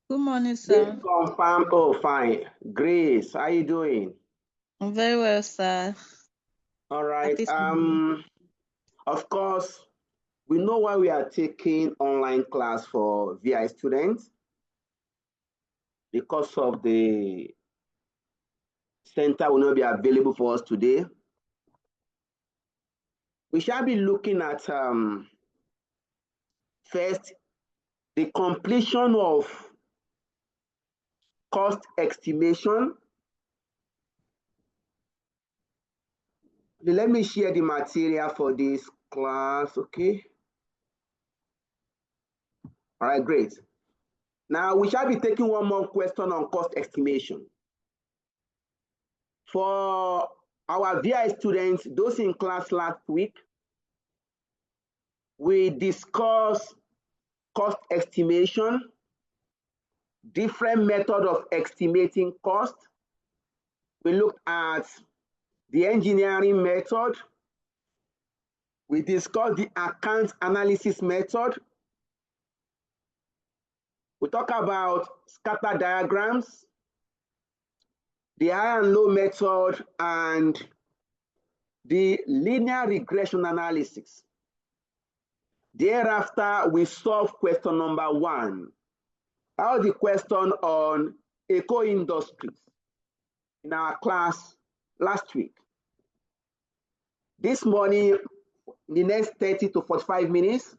Good morning, Please sir. confirm. Oh, fine. Grace, how you doing? I'm very well, sir. All right. Happy Sunday. Of course, we know why we are taking online class for VI students because of the center will not be available for us today. We shall be looking at first the completion of cost estimation. Let me share the material for this class, okay? All right, great. Now we shall be taking one more question on cost estimation. For our VI students, those in class last week, we discussed cost estimation, different method of estimating cost. We looked at the engineering method. We discussed the account analysis method. We talk about scatter diagrams, the high and low method, and the linear regression analysis. Thereafter, we solve question number 1. How the question on eco industries in our class last week. This morning, in the next 30 to 45 minutes,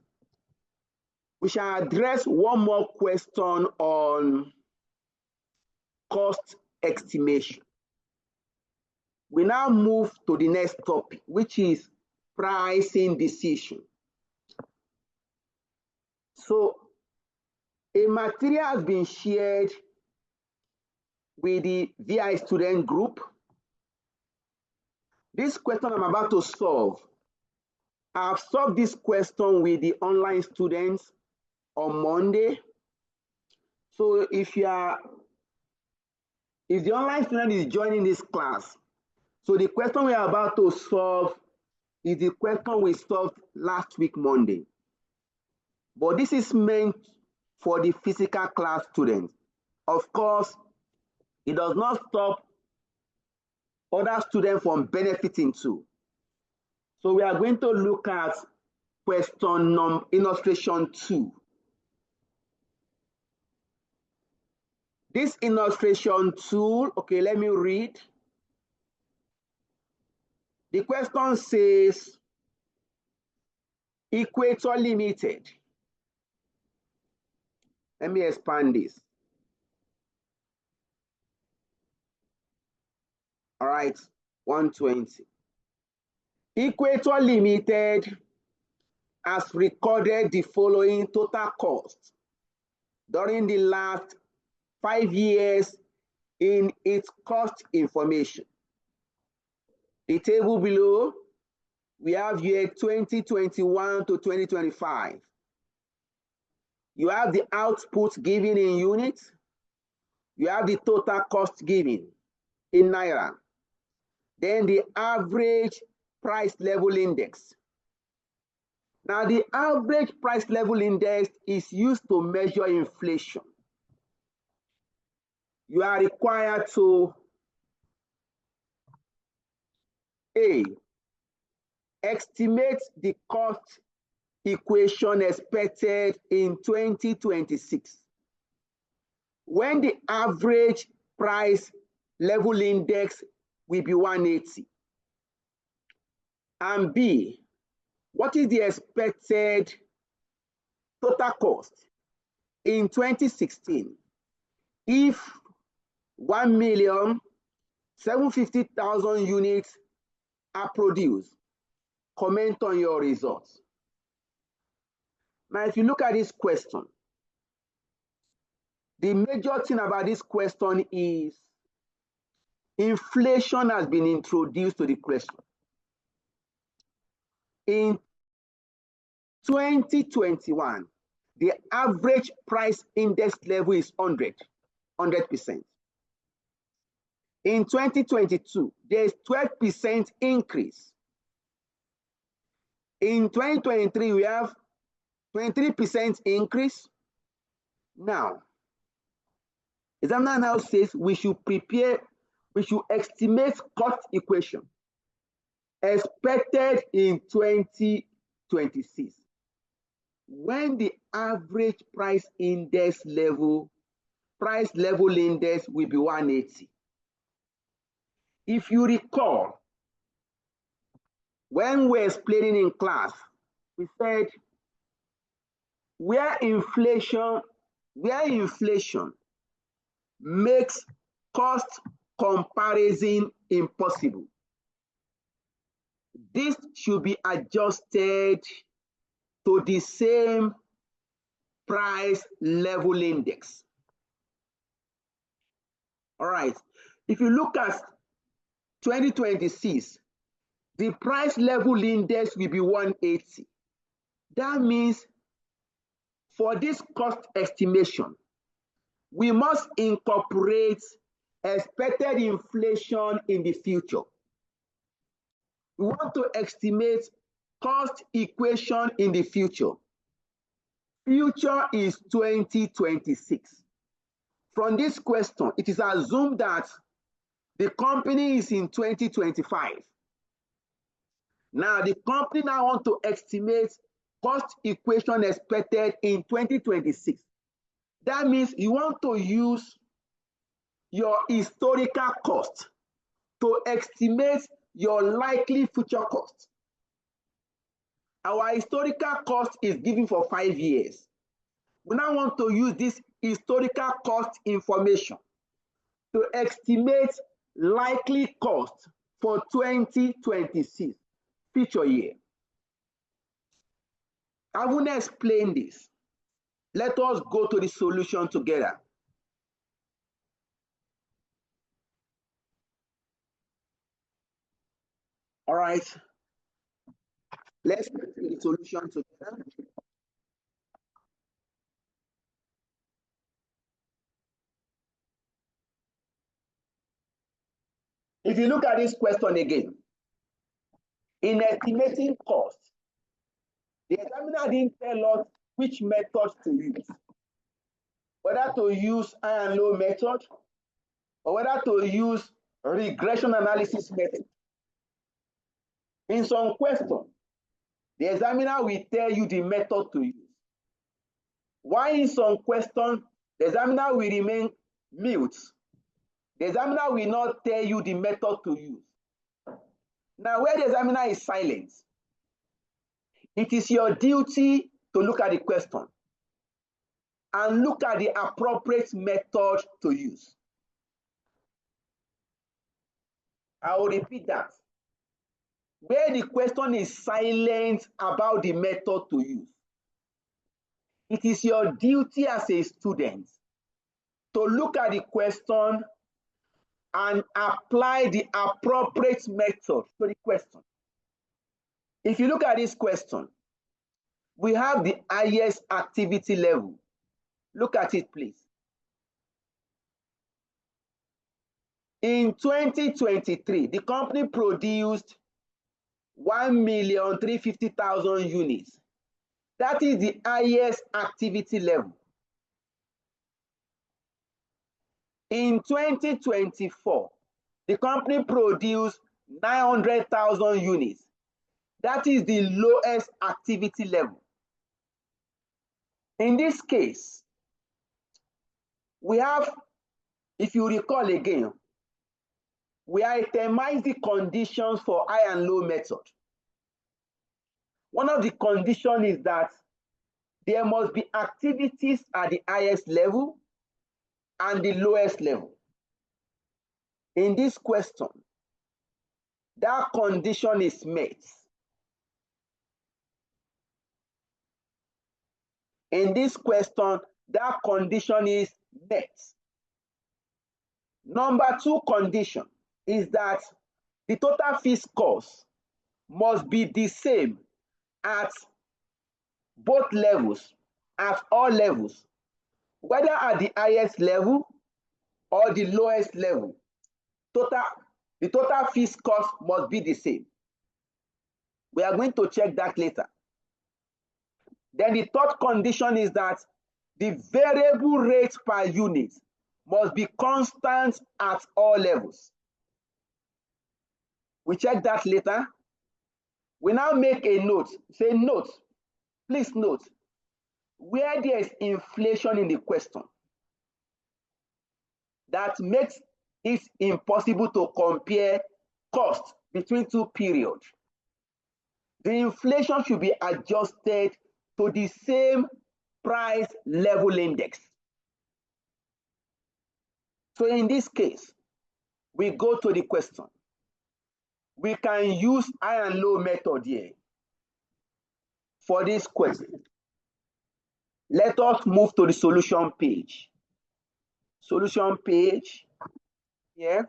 we shall address one more question on cost estimation. We now move to the next topic, which is pricing decision. So a material has been shared with the VI student group. This question I'm about to solve, I've solved this question with the online students on Monday. So if the online student is joining this class, so the question we are about to solve is the question we solved last week, Monday. But this is meant for the physical class students. Of course, it does not stop other students from benefiting too. So we are going to look at question illustration 2. This illustration 2, okay, let me read. The question says, Equator Limited. Let me expand this. All right, 120. Equator Limited has recorded the following total cost during the last 5 years in its cost information. The table below, we have here 2021 to 2025. You have the output given in units. You have the total cost given in Naira. Then the average price level index. Now, the average price level index is used to measure inflation. You are required to A, estimate the cost equation expected in 2026 when the average price level index will be 180. And B, what is the expected total cost in 2016 if 1,750,000 units are produced? Comment on your results. Now, if you look at this question, the major thing about this question is inflation has been introduced to the question. In 2021, the average price index level is 100%. In 2022, there is 12% increase. In 2023, we have 23% increase. Now, Examiner now says we should estimate cost equation expected in 2026 when the average price level index will be 180. If you recall, when we're explaining in class, we said where inflation makes cost comparison impossible, this should be adjusted to the same price level index. All right. If you look at 2026, the price level index will be 180. That means for this cost estimation, we must incorporate expected inflation in the future. We want to estimate cost equation in the future. Future is 2026. From this question, it is assumed that the company is in 2025. Now, the company now wants to estimate cost equation expected in 2026. That means you want to use your historical cost to estimate your likely future cost. Our historical cost is given for 5 years. We now want to use this historical cost information to estimate likely cost for 2026, future year. I will explain this. Let us go to the solution together. All right. Let's go to the solution together. If you look at this question again, in estimating cost, the examiner didn't tell us which method to use, whether to use high and low method or whether to use regression analysis method. In some question, the examiner will tell you the method to use. Why in some question, the examiner will remain mute. The examiner will not tell you the method to use. Now, where the examiner is silent, it is your duty to look at the question and look at the appropriate method to use. I will repeat that. Where the question is silent about the method to use, it is your duty as a student to look at the question and apply the appropriate method to the question. If you look at this question, we have the highest activity level. Look at it, please. In 2023, the company produced 1,350,000 units. That is the highest activity level. In 2024, the company produced 900,000 units. That is the lowest activity level. In this case, we have, if you recall again, we itemize the conditions for high and low method. One of the conditions is that there must be activities at the highest level and the lowest level. In this question, that condition is met. In this question, that condition is met. Number two condition is that the total fixed cost must be the same at both levels, at all levels, whether at the highest level or the lowest level. The total fixed cost must be the same. We are going to check that later. Then the third condition is that the variable rate per unit must be constant at all levels. We check that later. We now make a note. Say note, please note, where there is inflation in the question, that makes it impossible to compare cost between two periods. The inflation should be adjusted to the same price level index. So in this case, we go to the question. We can use high and low method here for this question. Let us move to the solution page. Solution page here.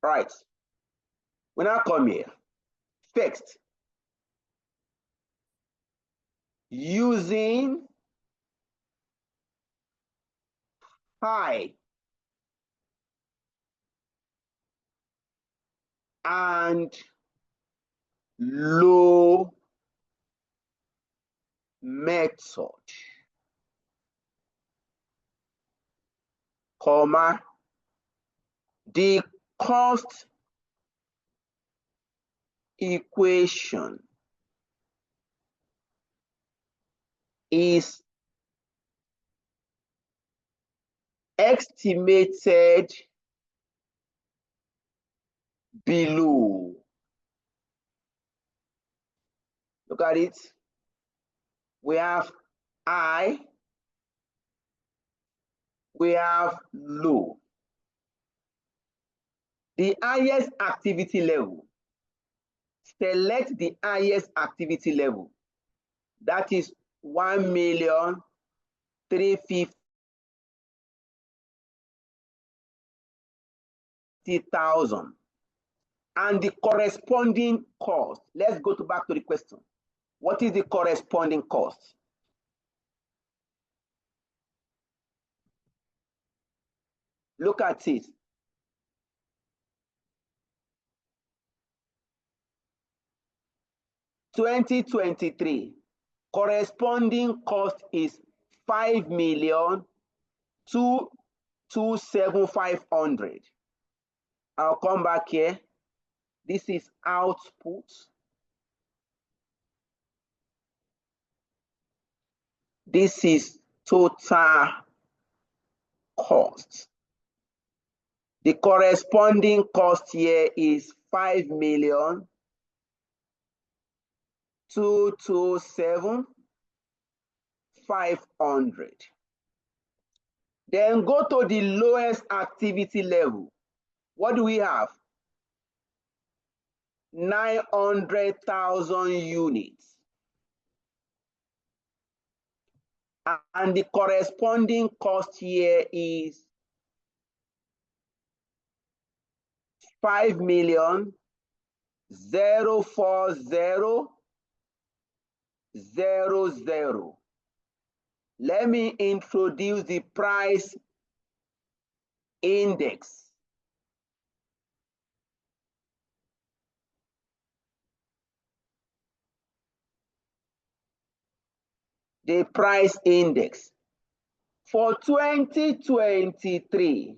Right. We now come here. First, using high and low method, comma, the cost equation is estimated below. Look at it. We have high, we have low. The highest activity level. Select the highest activity level. That is 1,350,000. And the corresponding cost. Let's go back to the question. What is the corresponding cost? Look at it. (2023) corresponding cost is 5,227,500. I'll come back here. This is output. This is total cost. The corresponding cost here is 5,227,500. Then go to the lowest activity level. What do we have? 900,000 units. And the corresponding cost here is 5,040,000. Let me introduce the price index. The price index for 2023.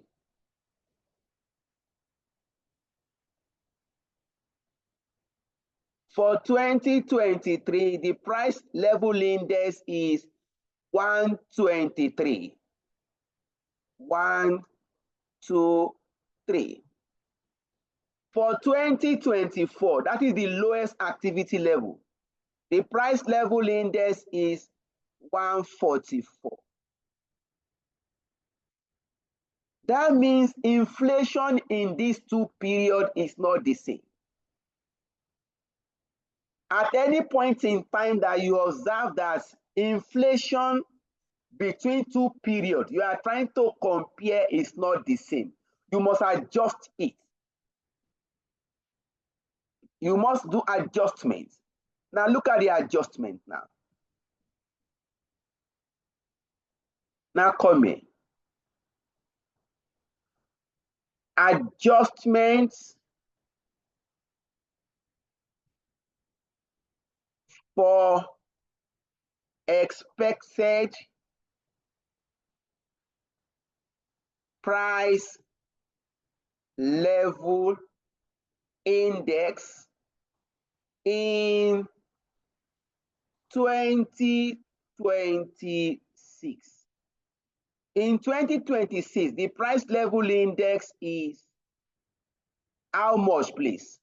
For 2023, the price level index is 123. 123. For 2024, that is the lowest activity level. The price level index is 144. That means inflation in these two periods is not the same. At any point in time that you observe that inflation between two periods you are trying to compare is not the same, you must adjust it. You must do adjustments. Now look at the adjustment now. Now come here. Adjustments for expected price level index in 2026. In 2026, the price level index is how much, please?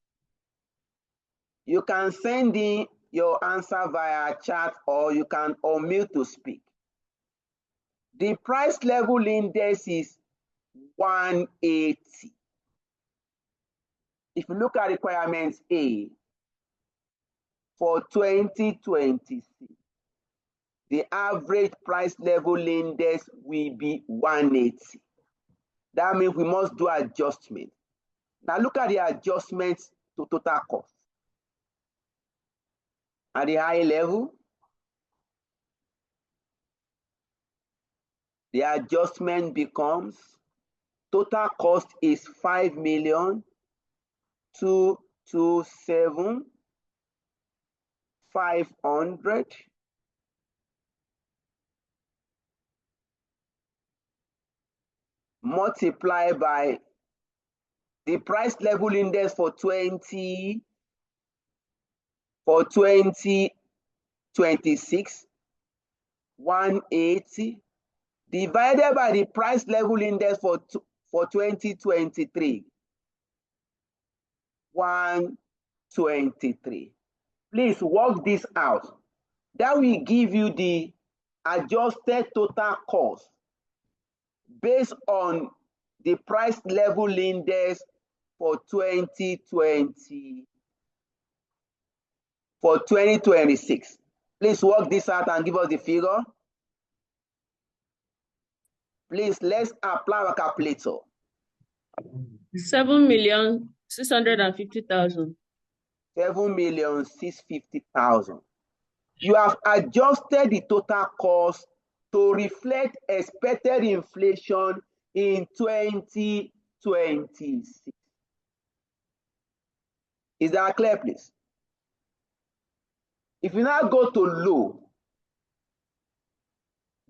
You can send in your answer via chat or you can unmute to speak. The price level index is 180. If you look at requirement A for 2026, the average price level index will be 180. That means we must do adjustment. Now look at the adjustments to total cost. At the high level, the adjustment becomes total cost is 5,227,500 multiplied by the price level index for 2026, 180, divided by the price level index for 2023, 123. Please work this out. That will give you the adjusted total cost based on the price level index for 2026. Please work this out and give us the figure. Please, let's apply our calculator. 7,650,000. 7,650,000. You have adjusted the total cost to reflect expected inflation in 2026. Is that clear, please? If you now go to low,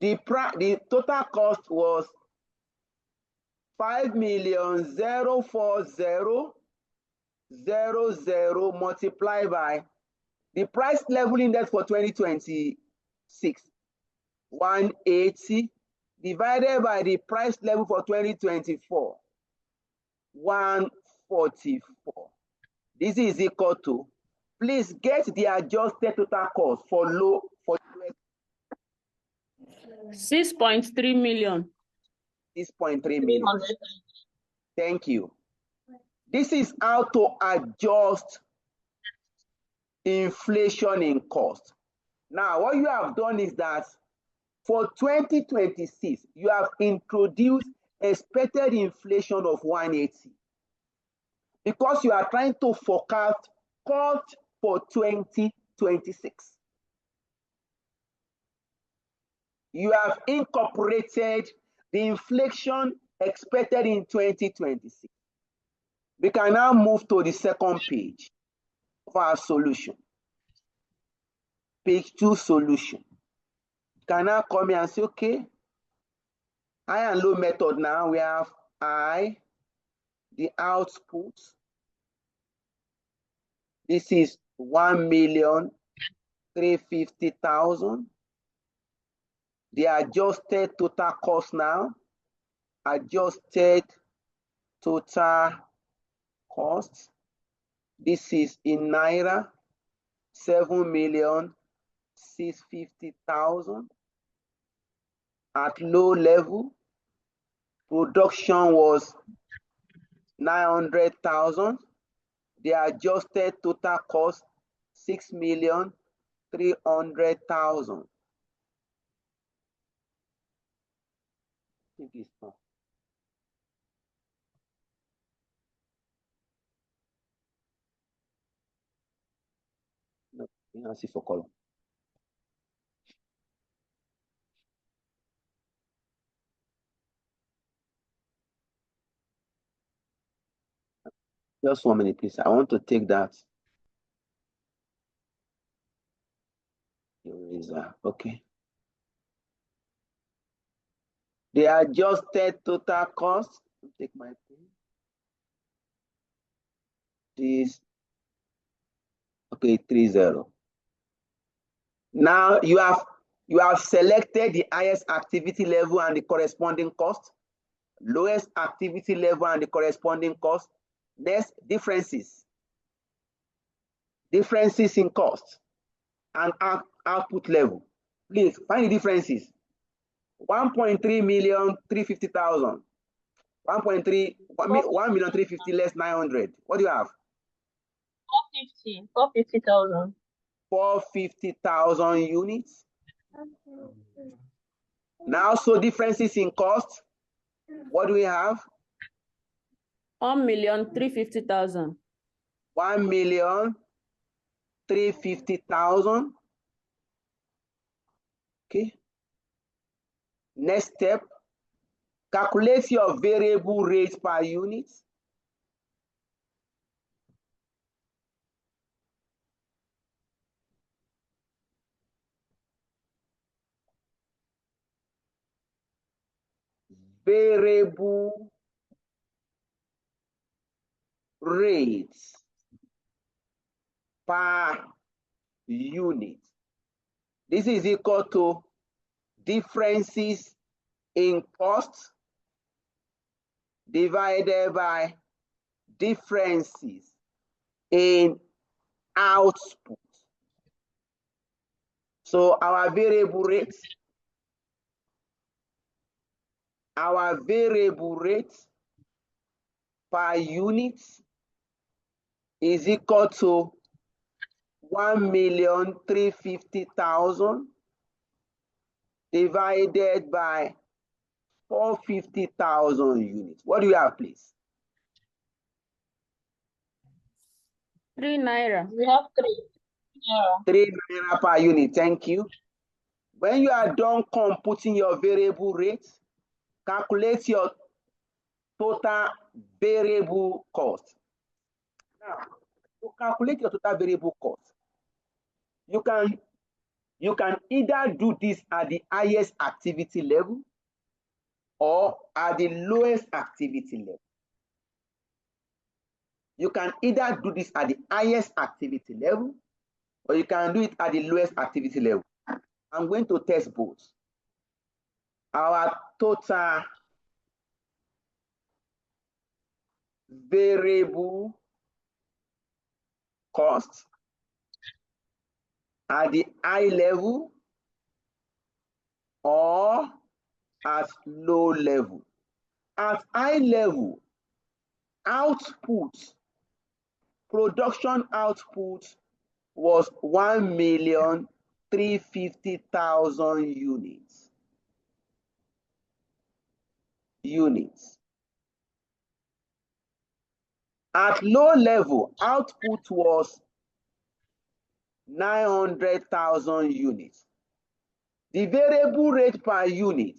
the total cost was 5,040,000 multiplied by the price level index for 2026, 180, divided by the price level for 2024, 144. This is equal to, please get the adjusted total cost for low for 6.3 million. 6.3 million. Thank you. This is how to adjust inflation in cost. Now, what you have done is that for 2026, you have introduced expected inflation of 180 because you are trying to forecast cost for 2026. You have incorporated the inflation expected in 2026. We can now move to the second page of our solution. Page 2 solution. You can now come here and say, okay, high and low method now. We have I, the output. This is 1,350,000. The adjusted total cost now, adjusted total cost. This is in Naira, 7,650,000. At low level, production was 900,000. The adjusted total cost, 6,300,000. I think it's not. No, you can see for column. Just 1 minute, please. I want to take that. Eraser. Okay. The adjusted total cost. Take my pen. This. Okay, 30. Now you have selected the highest activity level and the corresponding cost, lowest activity level and the corresponding cost. Next, differences. Differences in cost and output level. Please find the differences. 1.3 million, 350,000. 1.3, 1,350,000 less 900. What do you have? 450,000. 450,000 units. Now, so differences in cost. What do we have? 1,350,000. 1,350,000. Okay. Next step, calculate your variable rate per unit. Variable rates per unit. This is equal to differences in cost divided by differences in output. So our variable rates per unit is equal to 1,350,000 divided by 450,000 units. What do you have, please? 3 naira. We have 3. Yeah. 3 naira per unit. Thank you. When you are done computing your variable rate, calculate your total variable cost. Now, to calculate your total variable cost, you can either do this at the highest activity level or at the lowest activity level. You can either do this at the highest activity level or you can do it at the lowest activity level. I'm going to test both. Our total variable cost at the high level or at low level. At high level, production output was 1,350,000 units. At low level, output was 900,000 units. The variable rate per unit,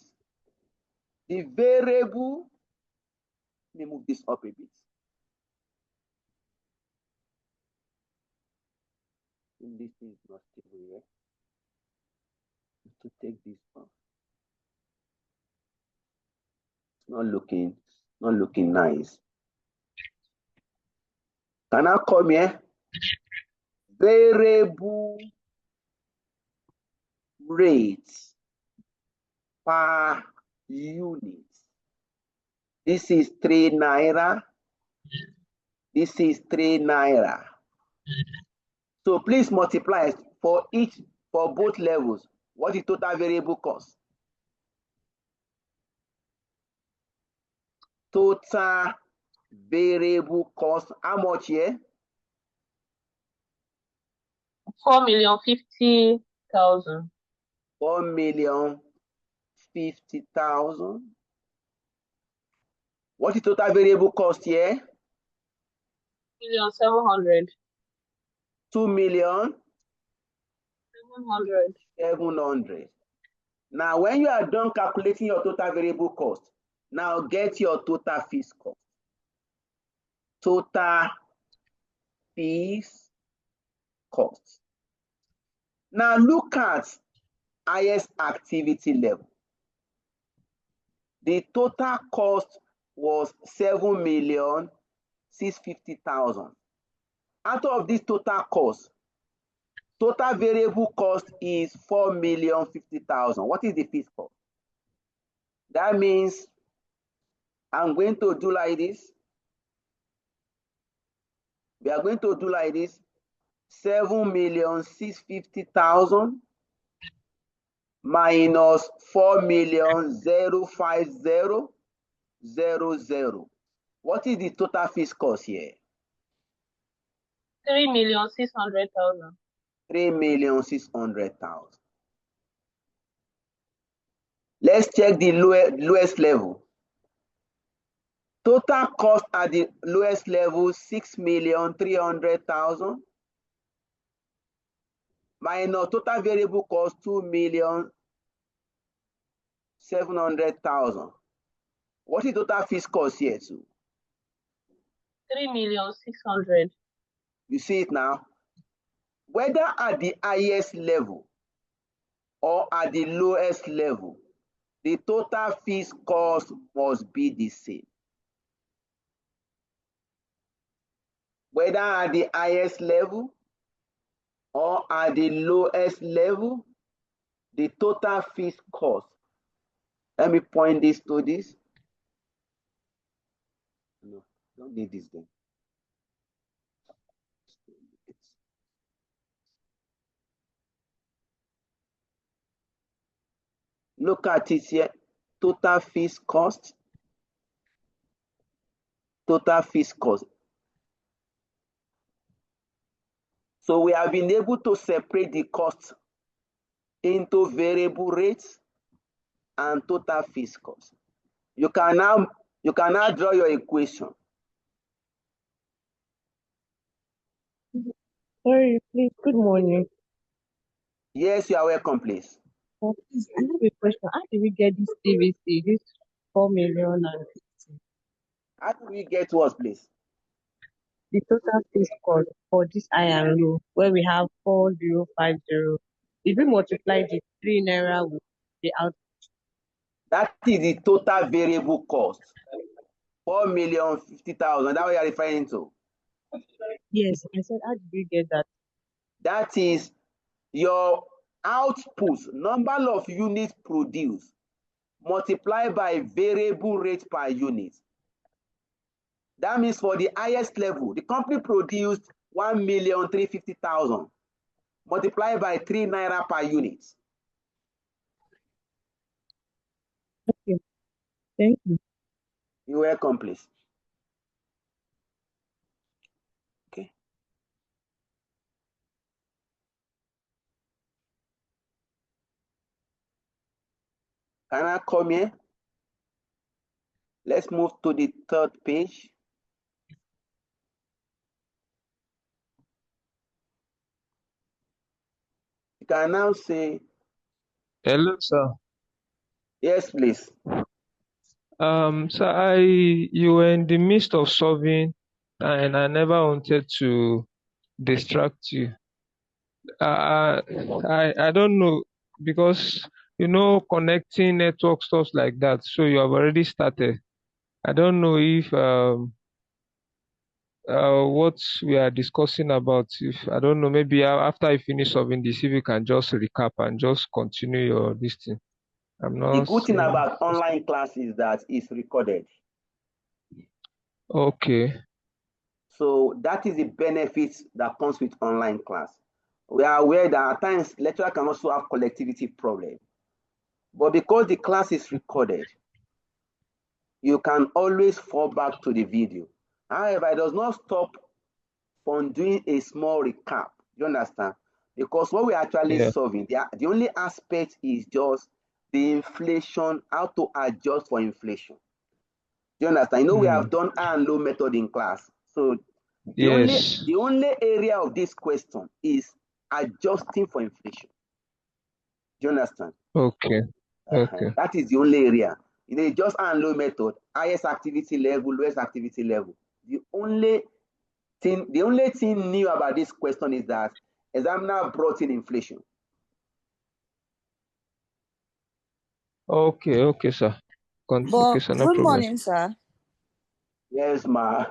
let me move this up a bit. This is not stable here. To take this off. It's not looking nice. Can I come here? Variable rates per unit. This is 3 naira. This is 3 naira. So please multiply for both levels. What is total variable cost? Total variable cost, how much here? 4,050,000. 4,050,000. What is total variable cost here? 2,700,000. 2,700,000. Now, when you are done calculating your total variable cost, now get your total fixed cost. Total fixed cost. Now look at highest activity level. The total cost was 7,650,000. Out of this total cost, total variable cost is 4,050,000. What is the fixed cost? That means I'm going to do like this. We are going to do like this. 7,650,000 minus 4,050,000. What is the total fixed cost here? 3,600,000. 3,600,000. Let's check the lowest level. Total cost at the lowest level, 6,300,000 minus total variable cost, 2,700,000. What is total fixed cost here too? 3,600,000. You see it now? Whether at the highest level or at the lowest level, the total fixed cost must be the same. Whether at the highest level or at the lowest level, the total fixed cost. Let me point this to this. No, don't need this then. Look at it here. Total fixed cost. Total fixed cost. So we have been able to separate the cost into variable rates and total fixed cost. You can now draw your equation. Sorry, please. Good morning. Yes, you are welcome, please. Please, I have a question. How did we get this TVC, this 4,050,000? How do we get what, please? The total fixed cost for this high and low, where we have 4,050. If we multiply the 3 naira with the out, That is the total variable cost. 4,050,000. That's what you are referring to. yes, I said, how did we get that? That is your output, number of units produced, multiplied by variable rate per unit. That means for the highest level, the company produced 1,350,000 multiplied by 3 naira per unit. Okay, thank you. You're welcome, please. Okay. Can I come here? Let's move to the third page. You can now say, Hello, sir. yes, please. So you were in the midst of solving, and I never wanted to distract you. I don't know, because connecting network stuff like that. So you have already started. I don't know if what we are discussing about. If I don't know, maybe after I finish solving this, if you can just recap and just continue your this thing. I'm The not good thing seeing. about online class is that it's recorded. Okay. So that is the benefits that comes with online class. We are aware that at times lecturer can also have collectivity problem. But because the class is recorded, you can always fall back to the video. However, it does not stop from doing a small recap. You understand? Because what we're actually Yeah. solving, the only aspect is just the inflation, how to adjust for inflation. Do you understand? You know, we have done high and low method in class. So Yes. the only area of this question is adjusting for inflation. Do you understand? Okay. Okay. That is the only area. Just high and low method, highest activity level, lowest activity level. The only thing new about this question is that examiner brought in inflation. Okay, okay, sir. Okay, But sir, no good problem. morning, sir. Yes, ma.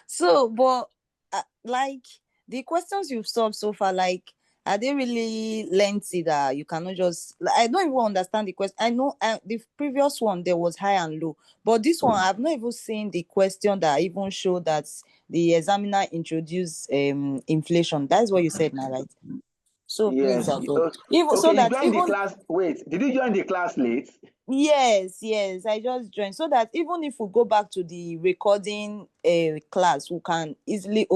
So, but like the questions you've solved so far, like, are they really lengthy that you cannot just? Like, I don't even understand the question. I know the previous one there was high and low, but this one I've not even seen the question that even showed that the examiner introduced inflation. That's what you said now, right? So please, Yes. I beg. Even so Okay, you that joined the even class. Wait, did you join the class late? yes, I just joined so that even if we go back to the recording class, we can easily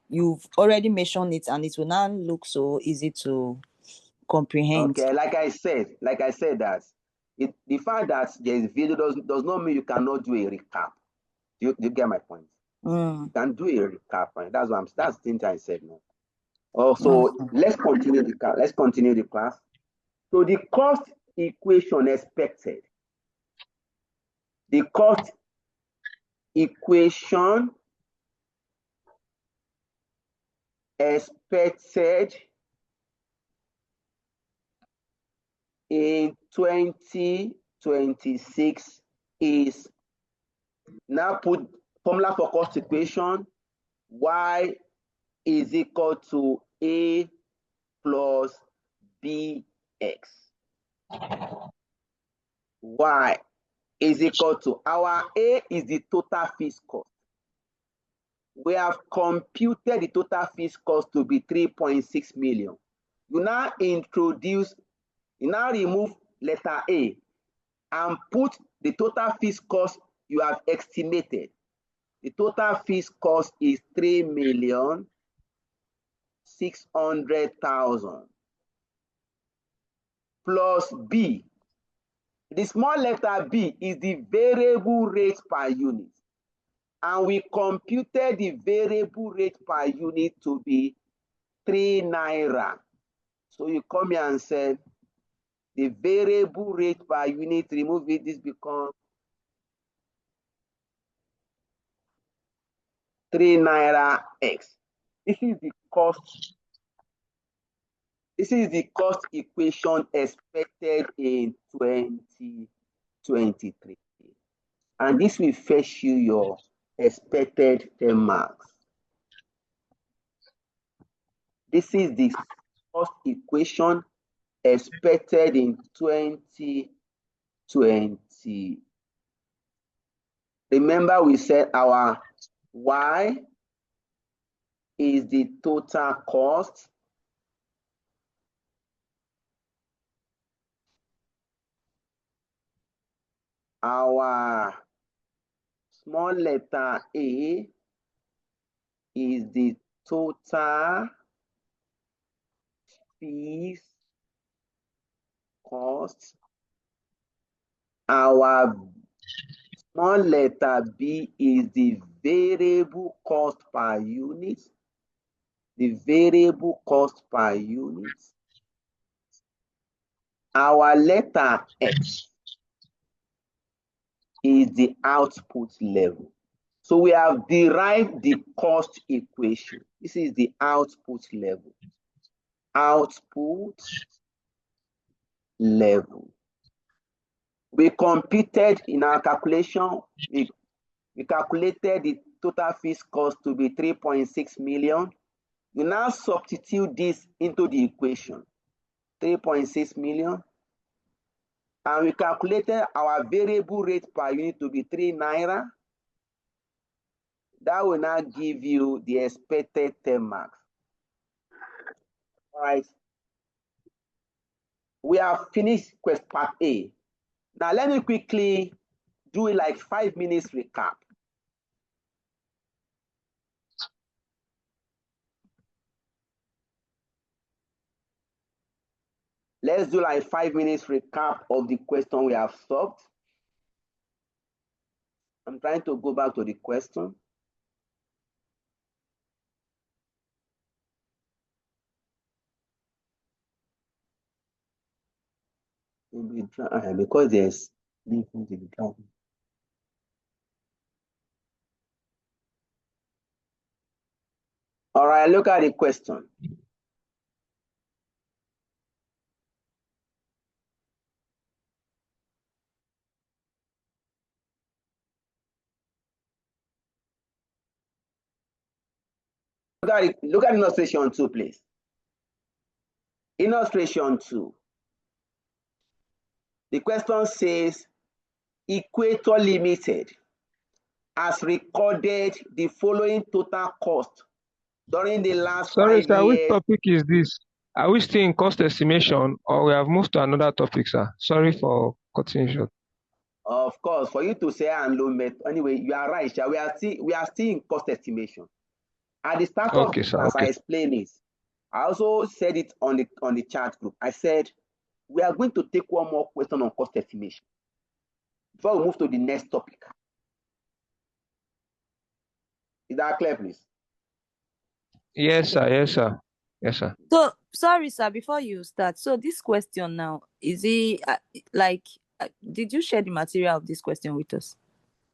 you've already mentioned it and it will now look so easy to comprehend. Okay, like I said that the fact that there is video does not mean you cannot do a recap. Do you get my point? You can do a recap, right? That's the thing I said now. Also, let's continue the class. Let's continue the class. So the cost equation expected. The cost equation expected in 2026 is, now put formula for cost equation, y is equal to a plus bx. Y is equal to, our a is the total fixed cost. We have computed the total fixed cost to be 3.6 million. You now remove letter A and put the total fixed cost you have estimated. The total fixed cost is 3,600,000 plus B. The small letter B is the variable rate per unit. And we computed the variable rate per unit to be 3 naira. So you come here and say the variable rate per unit, remove it, this becomes 3 naira x. This is the cost. This is the cost equation expected in 2023. And this will fetch you your expected 10 marks. This is the cost equation expected in 2020. Remember, we said our y is the total cost. Our small letter a is the total fixed cost. Our small letter b is the variable cost per unit. The variable cost per unit. Our letter x is the output level. So we have derived the cost equation. This is the output level. Output level. We computed in our calculation, we calculated the total fixed cost to be 3.6 million. You now substitute this into the equation, 3.6 million. And we calculated our variable rate per unit to be 3 naira. That will now give you the expected 10 marks. All right. We have finished question part A. Now let me quickly do it like 5 minutes recap. Let's do like 5 minutes recap of the question we have solved. I'm trying to go back to the question. Because there's anything to be done. All right, look at the question. Look at illustration 2, please. Illustration 2. The question says, Equator Limited has recorded the following total cost during the last Sorry, 5 sir, which years. topic is this? Are we still in cost estimation or we have moved to another topic, sir? Sorry for cutting you short. Of course, for you to say and low method, anyway, you are right, Sha. We are still in cost estimation. At the start of Okay, sir. class, Okay. I explained it. I also said it on the chat group. I said we are going to take one more question on cost estimation before we move to the next topic. Is that clear, please? Yes, sir. Yes, sir. Yes, sir. So sorry, sir. Before you start, so this question now is it did you share the material of this question with us?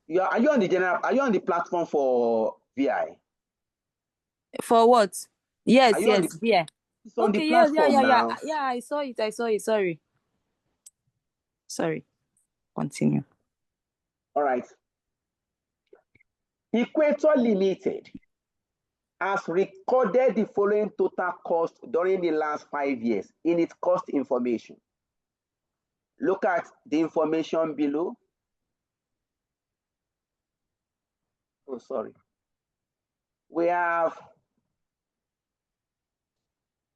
Are you on the platform for VI? For what? Yes, Are you on yes, yeah. It's on the Okay, yeah, platform now. yeah. I saw it. Sorry. Continue. All right. Equator Limited has recorded the following total cost during the last 5 years in its cost information. Look at the information below. Oh, sorry. We have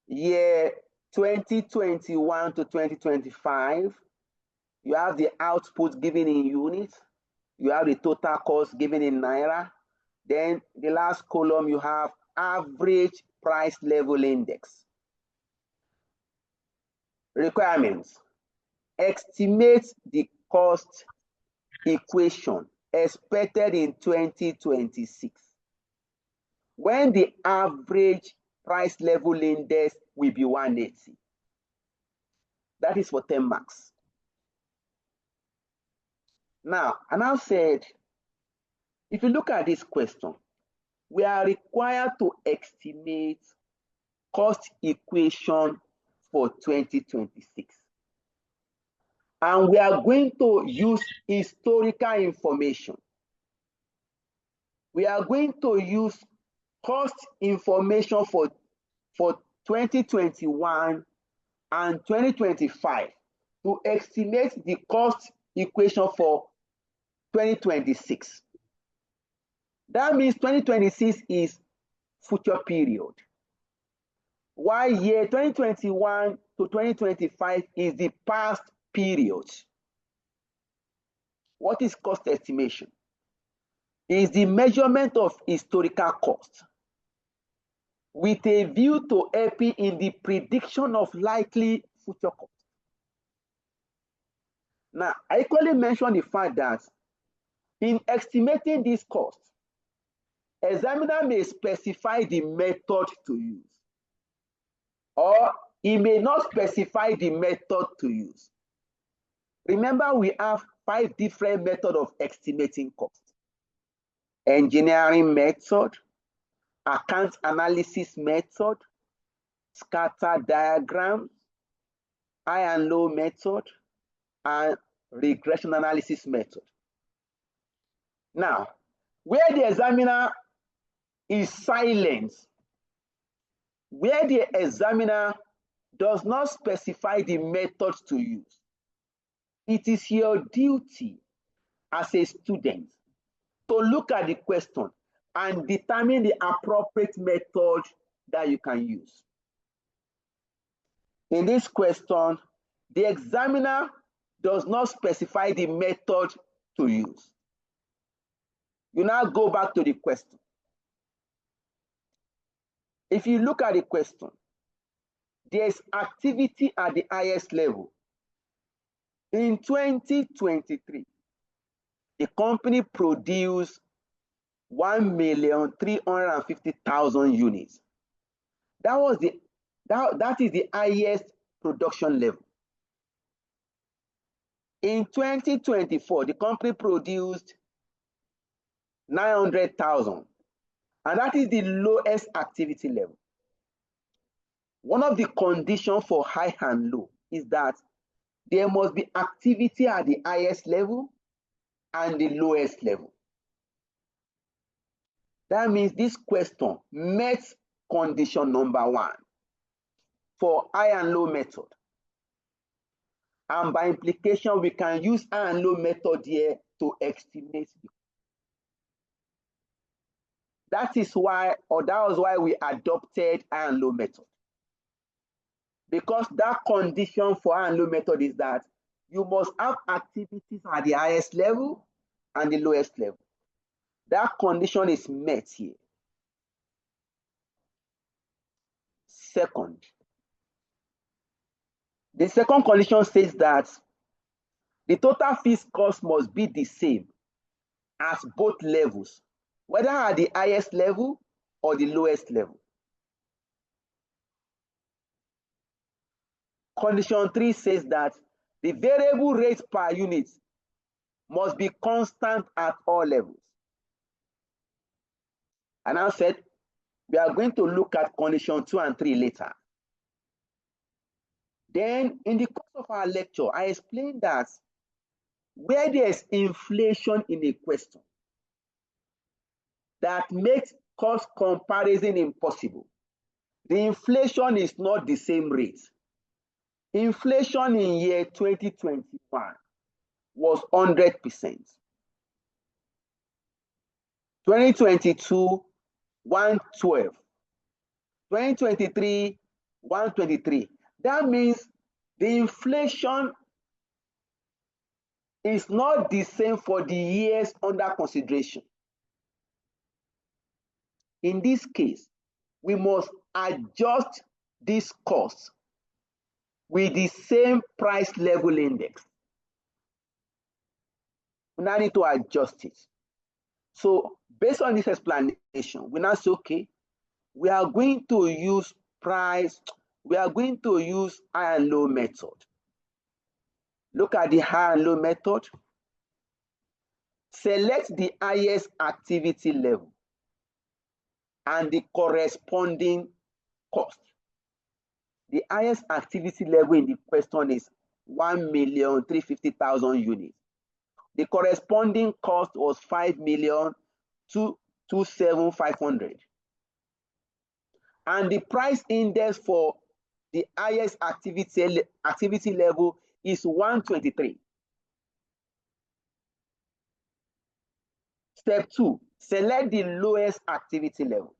year 2021 to 2025. You have the output given in units. You have the total cost given in Naira. Then the last column, you have average price level index. Requirements. Estimate the cost equation expected in 2026 when the average price level index will be 180. That is for 10 marks. Now, I now said, if you look at this question, we are required to estimate cost equation for 2026. And we are going to use historical information. We are going to use cost information for 2021 and 2025 to estimate the cost equation for 2026. That means 2026 is future period, while year 2021 to 2025 is the past period. What is cost estimation? Is the measurement of historical cost with a view to helping in the prediction of likely future costs. Now, I equally mentioned the fact that in estimating this cost, examiner may specify the method to use, or he may not specify the method to use. Remember, we have 5 different methods of estimating cost: engineering method, account analysis method, scatter diagram, high and low method, and regression analysis method. Now, where the examiner is silent, where the examiner does not specify the methods to use, it is your duty as a student to look at the question and determine the appropriate method that you can use. In this question, the examiner does not specify the method to use. You now go back to the question. If you look at the question, there's activity at the highest level. In 2023, the company produced 1,350,000 units. That is the highest production level. In 2024, the company produced 900,000, and that is the lowest activity level. One of the conditions for high and low is that there must be activity at the highest level and the lowest level. That means this question met condition number 1 for high and low method. And by implication, we can use high and low method here to estimate. That is why, or that was why we adopted high and low method. Because that condition for high and low method is that you must have activities at the highest level and the lowest level. That condition is met here. Second, the second condition says that the total fixed cost must be the same as both levels, whether at the highest level or the lowest level. Condition 3 says that the variable rate per unit must be constant at all levels. And I said we are going to look at condition 2 and 3 later. Then in the course of our lecture, I explained that where there's inflation in a question that makes cost comparison impossible, the inflation is not the same rate. Inflation in year 2021 was 100%. 2022, 112. 2023, 123. That means the inflation is not the same for the years under consideration. In this case, we must adjust this cost with the same price level index. We now need to adjust it. So based on this explanation, we now say, okay, we are going to use high and low method. Look at the high and low method. Select the highest activity level and the corresponding cost. The highest activity level in the question is 1,350,000 units. The corresponding cost was 5,227,500. And the price index for the highest activity level is 123. Step 2, select the lowest activity level.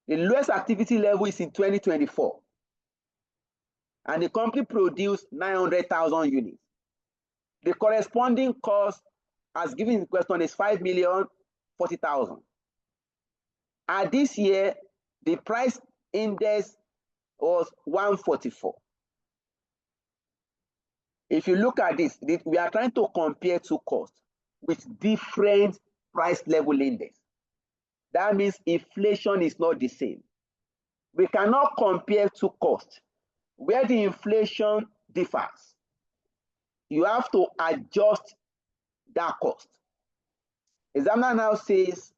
The lowest activity level is in 2024. And the company produced 900,000 units. The corresponding cost as given in the question is 5,040,000. At this year, the price index was 144. If you look at this, we are trying to compare two costs with different price level index. That means inflation is not the same. We cannot compare two costs where the inflation differs. You have to adjust that cost. Examiner now says,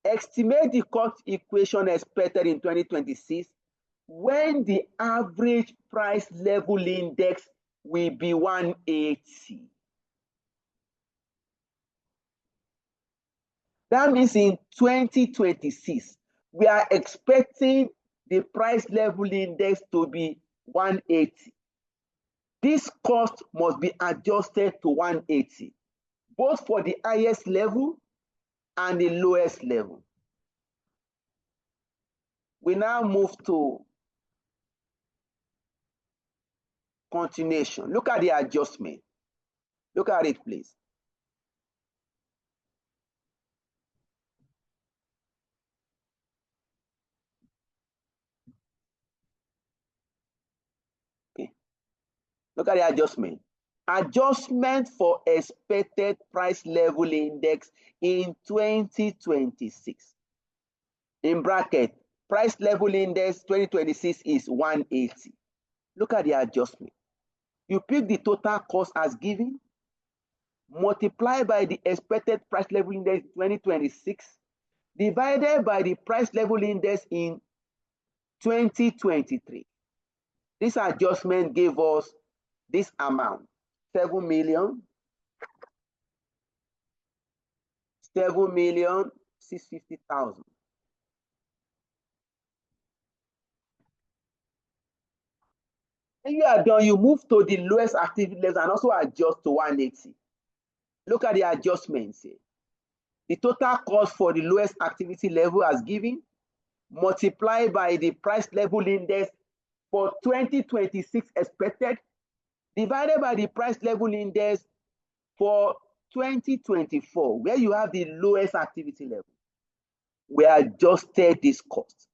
estimate the cost equation expected in 2026 when the average price level index will be 180. That means in 2026, we are expecting the price level index to be 180. This cost must be adjusted to 180, both for the highest level and the lowest level. We now move to continuation. Look at the adjustment. Look at it, please. Okay. Look at the adjustment. Adjustment for expected price level index in 2026. In bracket, price level index 2026 is 180. Look at the adjustment. You pick the total cost as given, multiply by the expected price level index 2026, divided by the price level index in 2023. This adjustment gave us this amount, 7,600,000 650,000. When you are done, you move to the lowest activity level and also adjust to 180. Look at the adjustments here. The total cost for the lowest activity level as given, multiplied by the price level index for 2026 expected, divided by the price level index for 2024, where you have the lowest activity level. We adjusted this cost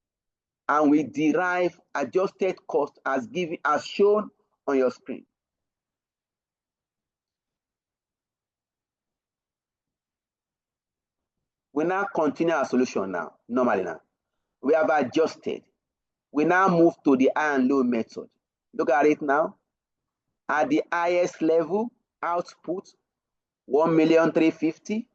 and we derive adjusted cost as shown on your screen. We now continue our solution now, normally now. We have adjusted. We now move to the high and low method. Look at it now. At the highest level, output 1,350,000.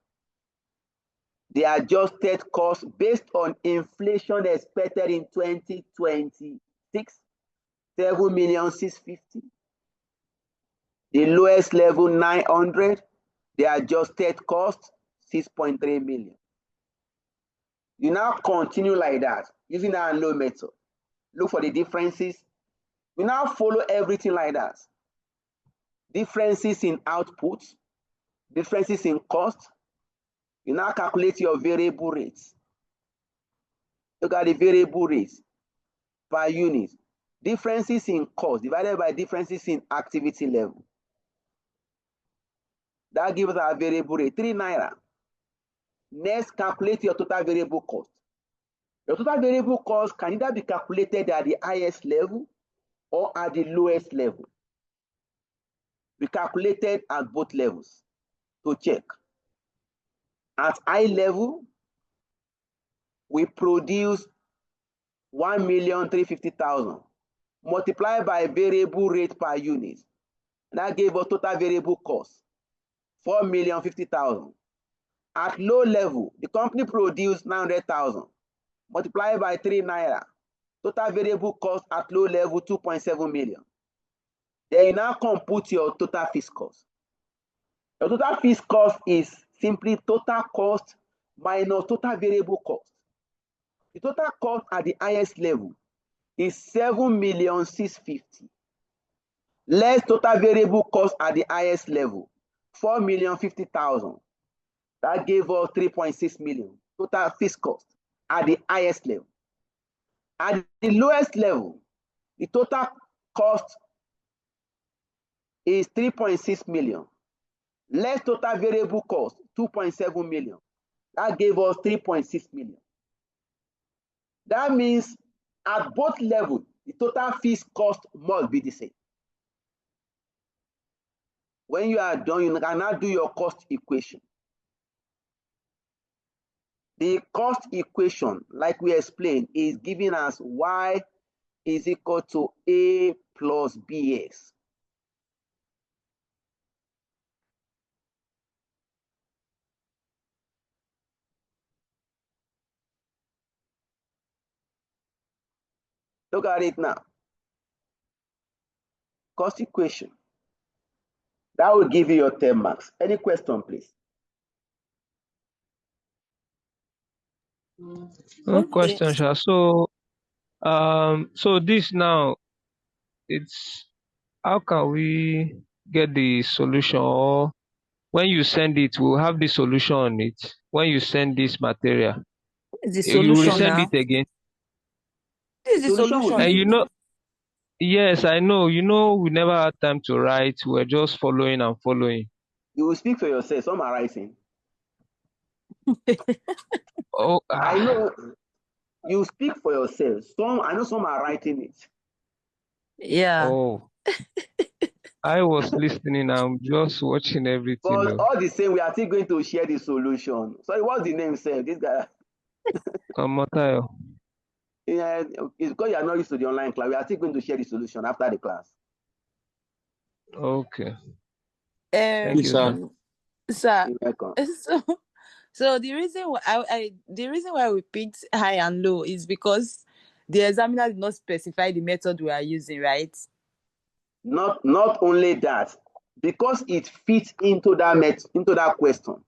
The adjusted cost based on inflation expected in 2026, 7,650,000. The lowest level 900. The adjusted cost 6.3 million. You now continue like that using the high and low method. Look for the differences. We now follow everything like that. Differences in output, differences in cost. You now calculate your variable rates. Look at the variable rates per unit. Differences in cost divided by differences in activity level. That gives us our variable rate, 3 naira. Next, calculate your total variable cost. Your total variable cost can either be calculated at the highest level or at the lowest level. We calculated at both levels to check. At high level, we produce 1,350,000 multiplied by variable rate per unit. That gave us total variable cost, 4,050,000. At low level, the company produced 900,000 multiplied by 3 naira. Total variable cost at low level, 2.7 million. Then you now compute your total fixed cost. Your total fixed cost is simply total cost minus total variable cost. The total cost at the highest level is 7,650,000. Less total variable cost at the highest level, 4,050,000. That gave us 3.6 million total fixed cost at the highest level. At the lowest level, the total cost is 3.6 million. Less total variable cost, 2.7 million. That gave us 3.6 million. That means at both levels, the total fixed cost must be the same. When you are done, you can now do your cost equation. The cost equation, like we explained, is giving us y is equal to a plus bx. Look at it now. Cost equation. That will give you your 10 marks. Any question, please? No question, Sha. So this now, it's how can we get the solution? Or when you send it, we'll have the solution on it. When you send this material, Is the you will solution resend now? it again. This is the Solution will solution. be- And yes, I know. We never had time to write. We're just following and following. You will speak for yourself. Some are writing. Oh, I know you speak for yourself. I know some are writing it. Yeah. Oh, I was listening. I'm just watching everything. But all the same, we are still going to share the solution. Sorry, what's the name, sir? This guy. Omotayo. Yeah, it's because you are not used to the online class. We are still going to share the solution after the class. Okay. Thank you, sir. Sir. You're welcome. So the reason why we picked high and low is because the examiner did not specify the method we are using, right? Not only that, because it fits into that question.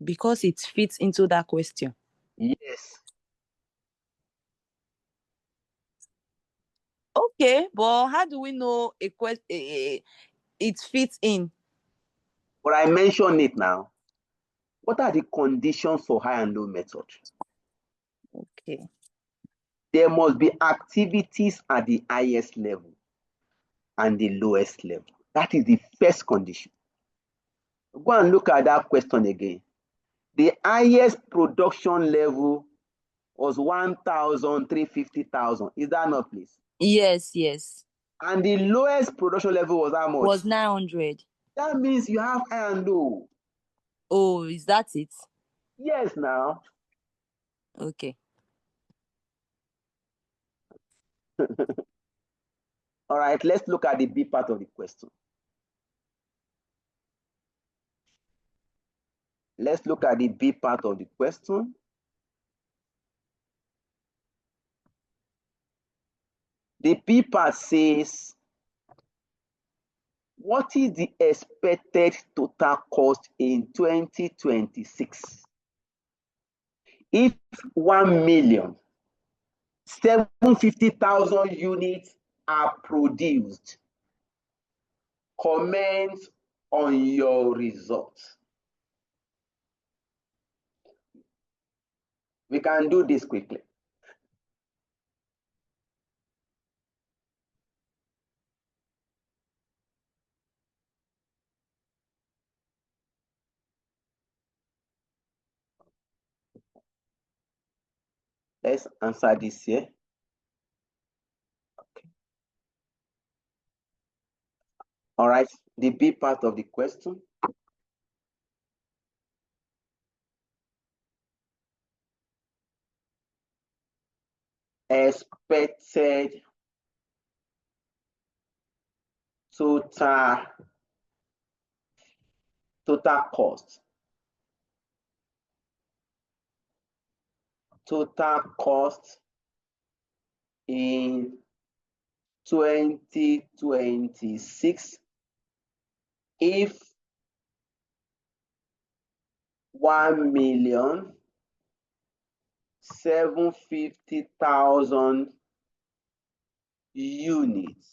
Because it fits into that question. Yes. Okay, but how do we know it fits in? But I mentioned it now. What are the conditions for high and low method? Okay. There must be activities at the highest level and the lowest level. That is the first condition. Go and look at that question again. The highest production level was 1,350,000. Is that not, please? Yes, yes. And the lowest production level was how much? Was 900. That means you have high and low. Oh, is that it? Yes, now. Okay. All right, let's look at the B part of the question. Let's look at the B part of the question. The B part says, what is the expected total cost in 2026 if 1,750,000 units are produced? Comment on your results. We can do this quickly. Let's answer this here. Okay. All right, the B part of the question. Expected total cost. Total cost in 2026 if 1,750,000 units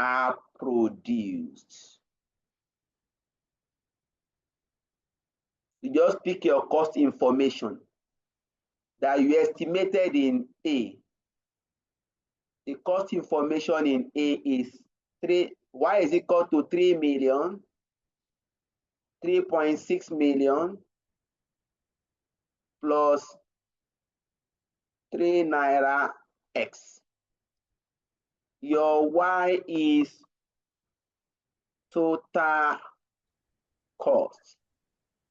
are produced. You just pick your cost information that you estimated in A. The cost information in A is 3. Y is equal to 3 million, 3.6 million plus 3 naira X. Your Y is total cost.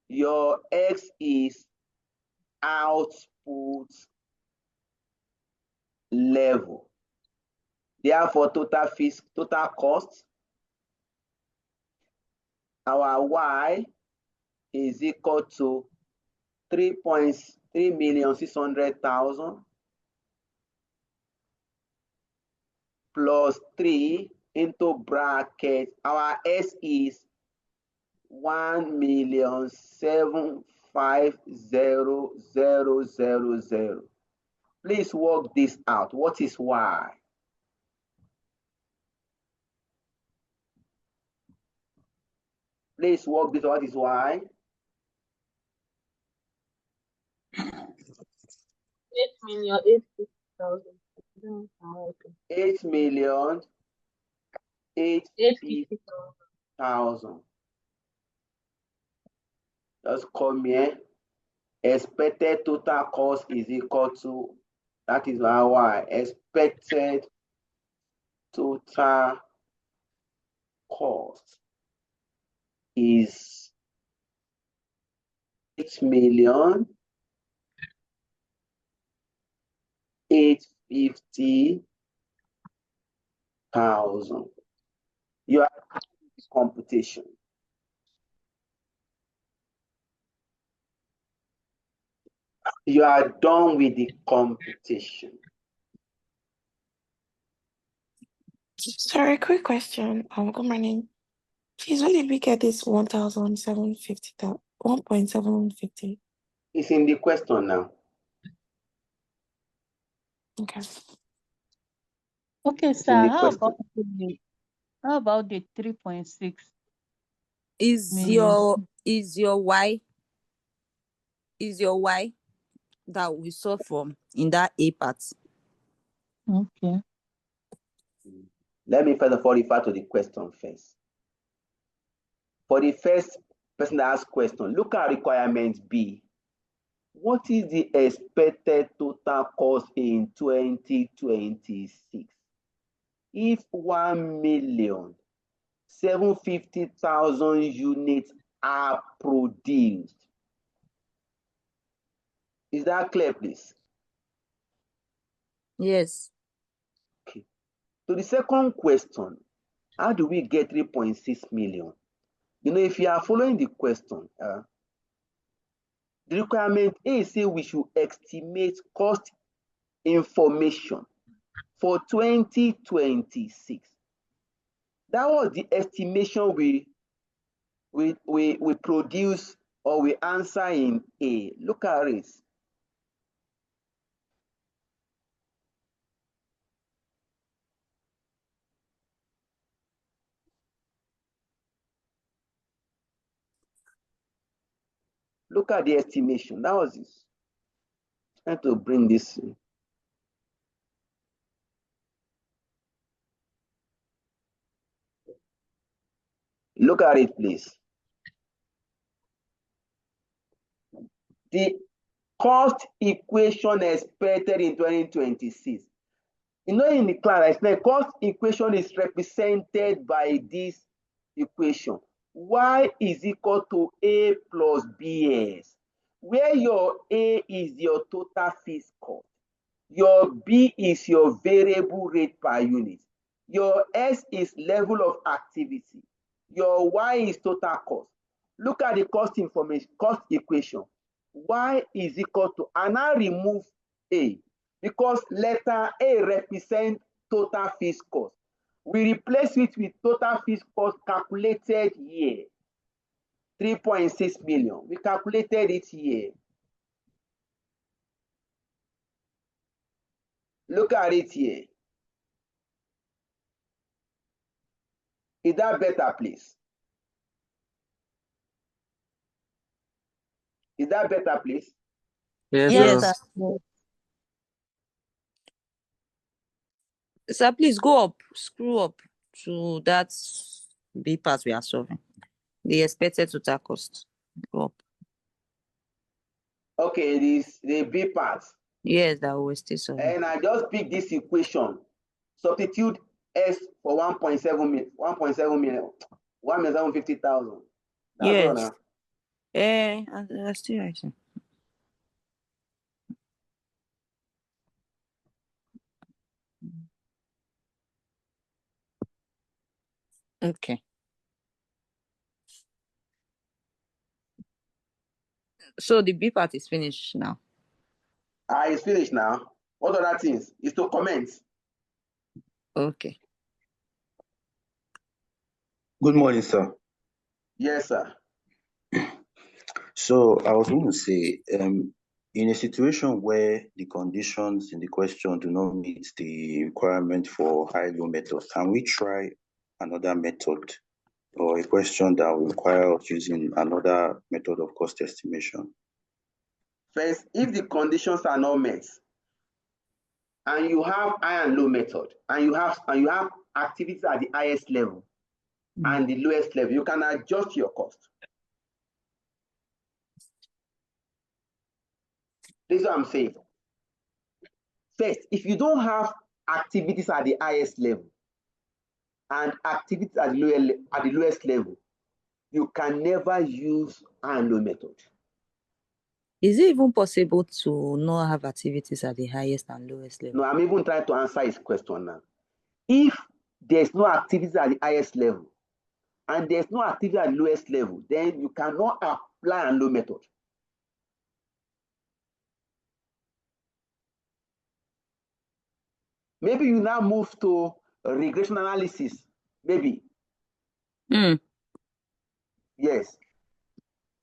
Your X is output level. Therefore, total cost, our Y is equal to 3,600,000 plus 3 into bracket. Our S is 1,750,000. Please work this out. What is Y? Please work this. What is Y? 8,850,000. 8,850,000. Just come here. Expected total cost is equal to, that is our Y. Expected total cost is 8,850,000. You are doing this computation. You are done with the computation. Sorry, quick question. Good morning. Please, when did we get this 1,750? 1.750? It's in the question now. Okay. Okay, It's in sir. the How question. about the 3.6 Is million? your y that we saw from in that A part? Okay. Let me first of all refer to the question first. For the first person that asked question, look at requirement B. What is the expected total cost in 2026? If 1,750,000 units are produced. Is that clear, please? Yes. Okay. So the second question, how do we get 3.6 million? You know, if you are following the question, the requirement A say we should estimate cost information for 2026. That was the estimation we produce or we answer in A. Look at it. Look at the estimation. That was it. Trying to bring this in. Look at it, please. The cost equation expected in 2026. You know, in the class, I said cost equation is represented by this equation. Y is equal to A plus BS, where your A is your total fixed cost. Your B is your variable rate per unit. Your S is level of activity. Your Y is total cost. Look at the cost information, cost equation. Y is equal to, and now remove A because letter A represents total fixed cost. We replace it with total fixed cost calculated here. 3.6 million. We calculated it here. Look at it here. Is that better, please? Is that better, please? Yes, Yes, sir. sir. Sir, please go up, screw up to that B part we are solving. The expected total cost. Go up. Okay, the B part. Yes, that we still solving. And I just pick this equation. Substitute S for 1.7 million, 1,750,000. That's all Yes. now. I still writing. Okay. So the B part is finished now. It's finished now. What other things? Is to comment. Okay. Good morning, sir. Yes, sir. So I was going to say, in a situation where the conditions in the question do not meet the requirement for high-low method, can we try another method or a question that will require us using another method of cost estimation? First, if the conditions are not met, and you have high and low method, and you have activities at the highest level and the lowest level, you can adjust your cost. This is what I'm saying. First, if you don't have activities at the highest level and activities at the lowest level, you can never use high and low method. Is it even possible to not have activities at the highest and lowest level? No, I'm even trying to answer his question now. If there's no activities at the highest level and there's no activity at the lowest level, then you cannot apply high and low method. Maybe you now move to regression analysis. Maybe. Yes.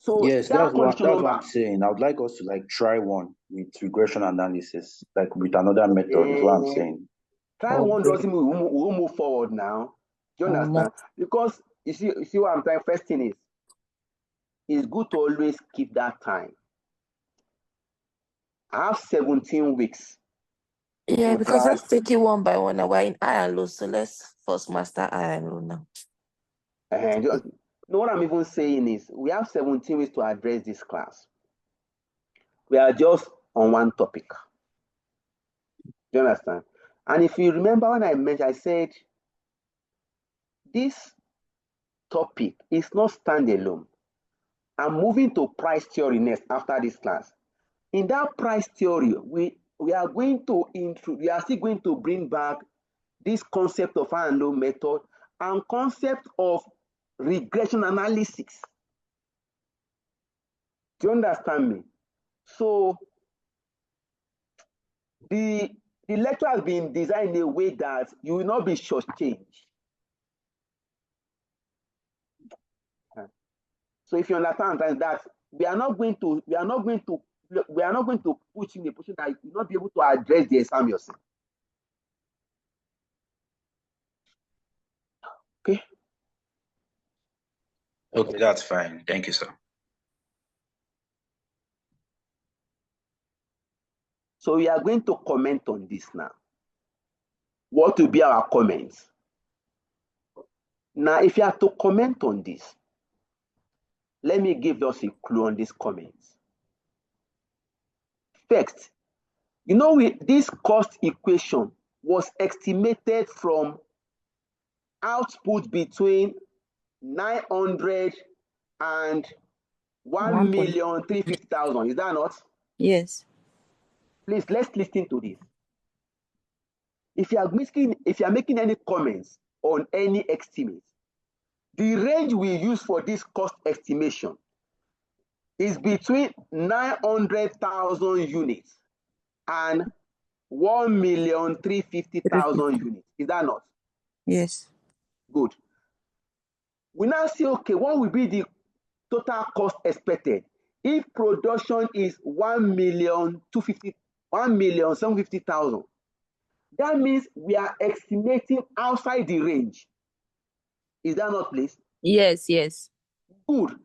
So Yes, that condition that's what number. I'm saying. I would like us to like try one with regression analysis, like with another method, is what I'm saying. Try one doesn't mean we'll move forward now. Do you understand? Because you see what I'm trying. First thing is, it's good to always keep that time. I have 17 weeks. Yeah, In because fact, let's take it one by one. Now we're in high and low, so let's first master high and low now. what I'm even saying is we have 17 weeks to address this class. We are just on one topic. Do you understand? And if you remember when I mentioned, I said this topic is not standalone. I'm moving to price theory next after this class. In that price theory, we are still going to bring back this concept of high and low method and concept of regression analysis. Do you understand me? So the lecture has been designed in a way that you will not be shortchanged. So if you understand that we are not going to put you in a position that you will not be able to address the exam yourself. Okay. Okay, that's fine. Thank you, sir. So we are going to comment on this now. What will be our comments? Now, if you have to comment on this, let me give us a clue on these comments. First, you know, this cost equation was estimated from output between 900 and 1,350,000. Is that not? Yes. Please, let's listen to this. If you are making any comments on any estimate, the range we use for this cost estimation is between 900,000 units and 1,350,000 units. Is that not? Yes. Good. We now say, okay, what will be the total cost expected if production is 1,750,000? That means we are estimating outside the range. Is that not, please? Yes, yes. Good.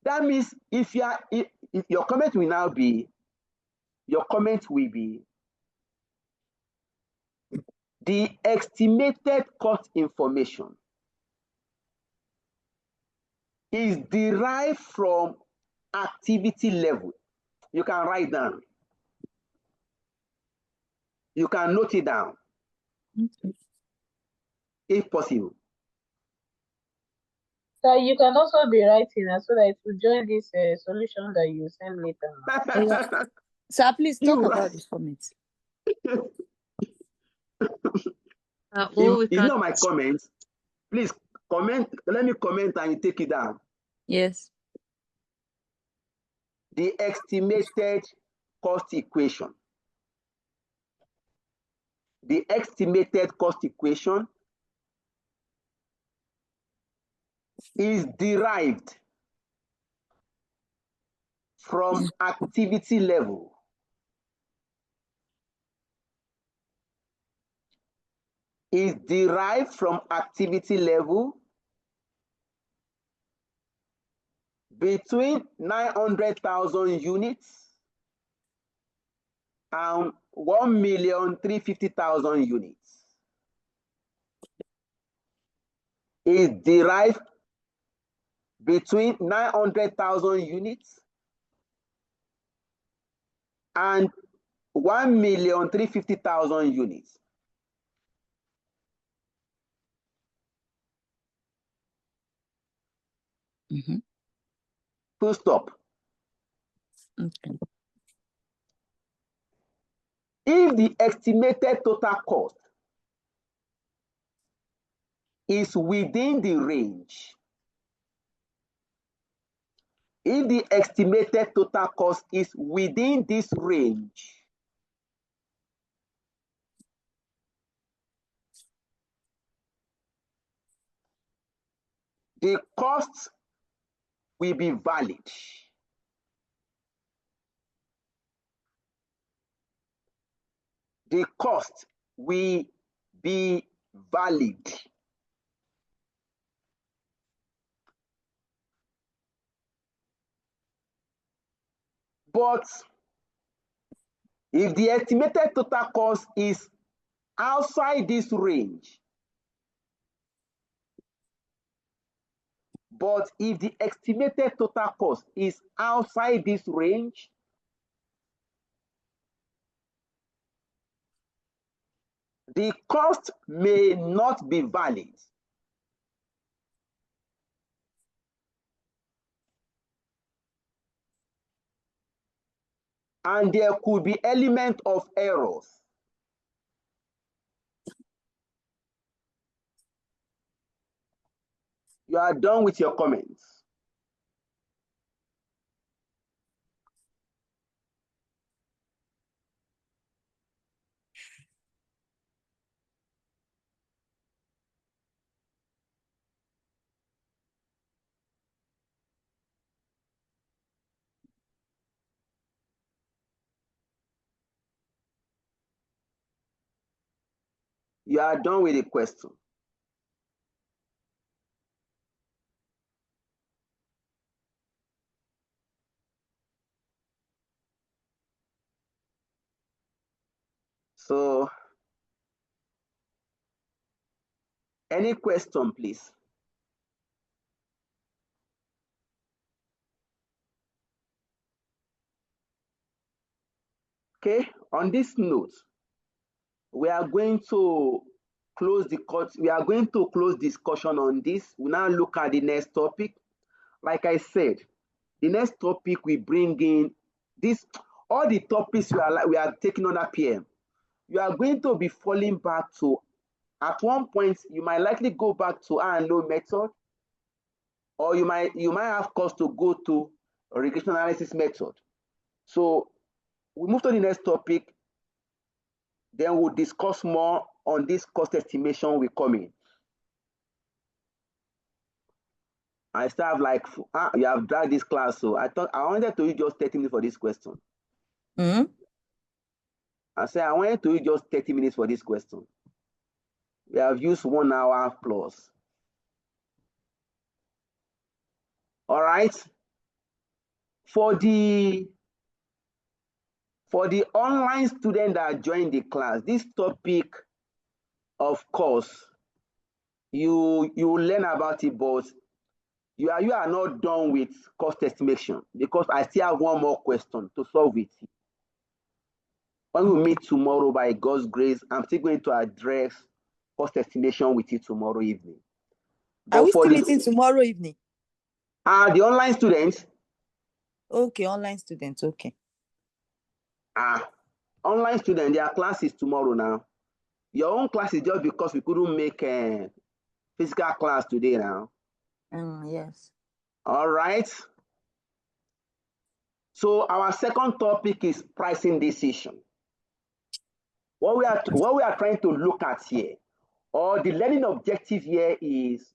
That means if your comment will be the estimated cost information is derived from activity level. You can write down. You can note it down. Okay. If possible. So you can also be writing so that it will join this solution that you send later. Sir, please talk You about right. this comment. It's not my comments. Please comment. Let me comment and you take it down. Yes. The estimated cost equation. The estimated cost equation is derived from activity level. Is derived from activity level between 900,000 units and 1,350,000 units. Is derived between 900,000 units and 1,350,000 units. Full stop. Okay. If the estimated total cost is within the range, if the estimated total cost is within this range, the cost will be valid. the cost will be valid. But if the estimated total cost is outside this range, but if the estimated total cost is outside this range, the cost may not be valid. And there could be element of errors. You are done with your comments. You are done with the question. So, any question, please? Okay, on this note, we are going to close the court. We are going to close discussion on this. We now look at the next topic. Like I said, the next topic we bring in this, all the topics we are taking on that PM. You are going to be falling back to, at one point, you might likely go back to low method, or you might have cost to go to a regression analysis method. So we move to the next topic, then we'll discuss more on this cost estimation we come in. I still have like, you have dragged this class, so I thought I wanted to use just 30 minutes for this question. I said I wanted to use just 30 minutes for this question. We have used 1 hour plus. All right. For the online student that joined the class, this topic, of course, you learn about it, but you are not done with cost estimation, because I still have one more question to solve with you. When we meet tomorrow, by God's grace, I'm still going to address cost estimation with you tomorrow evening. Are we still meeting tomorrow evening? The online students. Okay, online students, okay. Online students, their class is tomorrow now. Your own class is just because we couldn't make a physical class today now. Yes. All right. So our second topic is pricing decision. What we are trying to look at here, or the learning objective here, is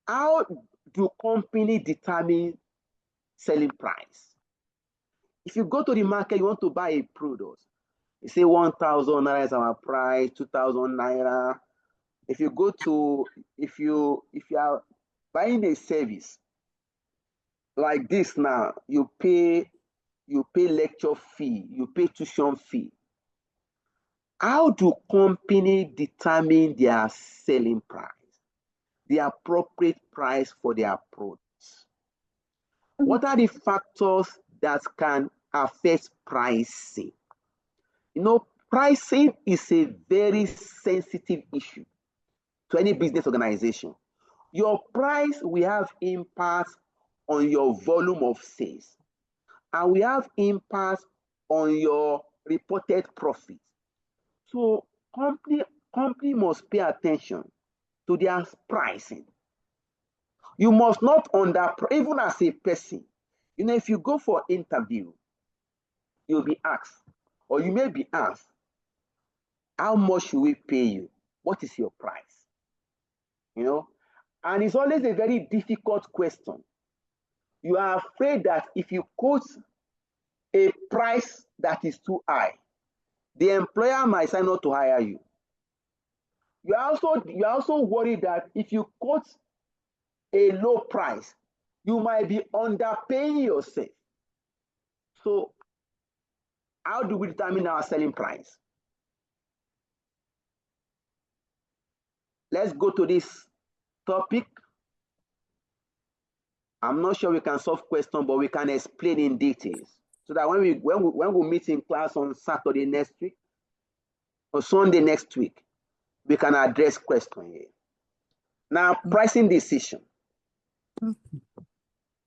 how do company determine selling price? If you go to the market, you want to buy a product, you say 1,000 naira is our price, 2,000 naira. If you go to, if you are buying a service like this now, you pay lecture fee, you pay tuition fee. How do company determine their selling price, the appropriate price for their products? What are the factors that can affect pricing? You know, pricing is a very sensitive issue to any business organization. Your price will have impact on your volume of sales, and we have impact on your reported profit. So company must pay attention to their pricing. You must not even as a person. You know, if you go for interview, you'll be asked, or you may be asked, how much should we pay you? What is your price? You know, and it's always a very difficult question. You are afraid that if you quote a price that is too high, the employer might decide not to hire you. You are also worried that if you quote a low price, you might be underpaying yourself. So how do we determine our selling price? Let's go to this topic. I'm not sure we can solve question, but we can explain in details so that when we meet in class on Saturday next week or Sunday next week, we can address question here. Now, pricing decision.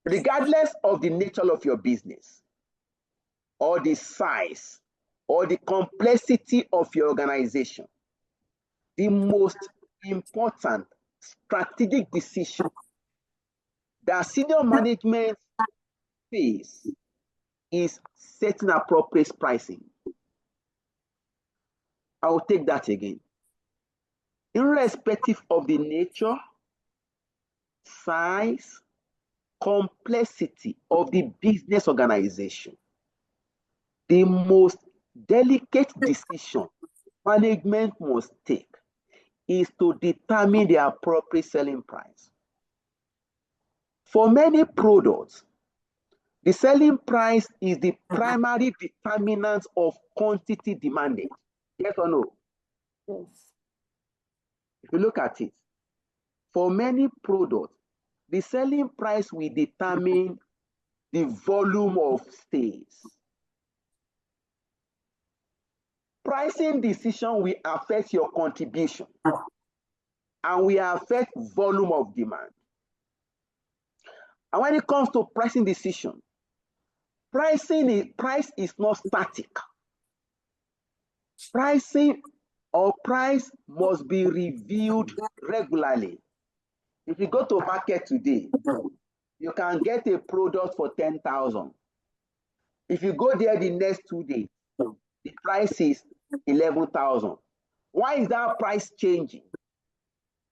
Regardless of the nature of your business or the size or the complexity of your organization, the most important strategic decision that senior management face is setting appropriate pricing. I will take that again. Irrespective of the nature, size, complexity of the business organization, the most delicate decision management must take is to determine the appropriate selling price. For many products, the selling price is the primary determinant of quantity demanded. Yes or no? Yes. If you look at it, for many products, the selling price will determine the volume of stays. Pricing decision will affect your contribution and will affect volume of demand. And when it comes to pricing decision, price is not static. Pricing or price must be reviewed regularly. If you go to market today, you can get a product for 10,000. If you go there the next 2 days, the price is 11,000. Why is that price changing?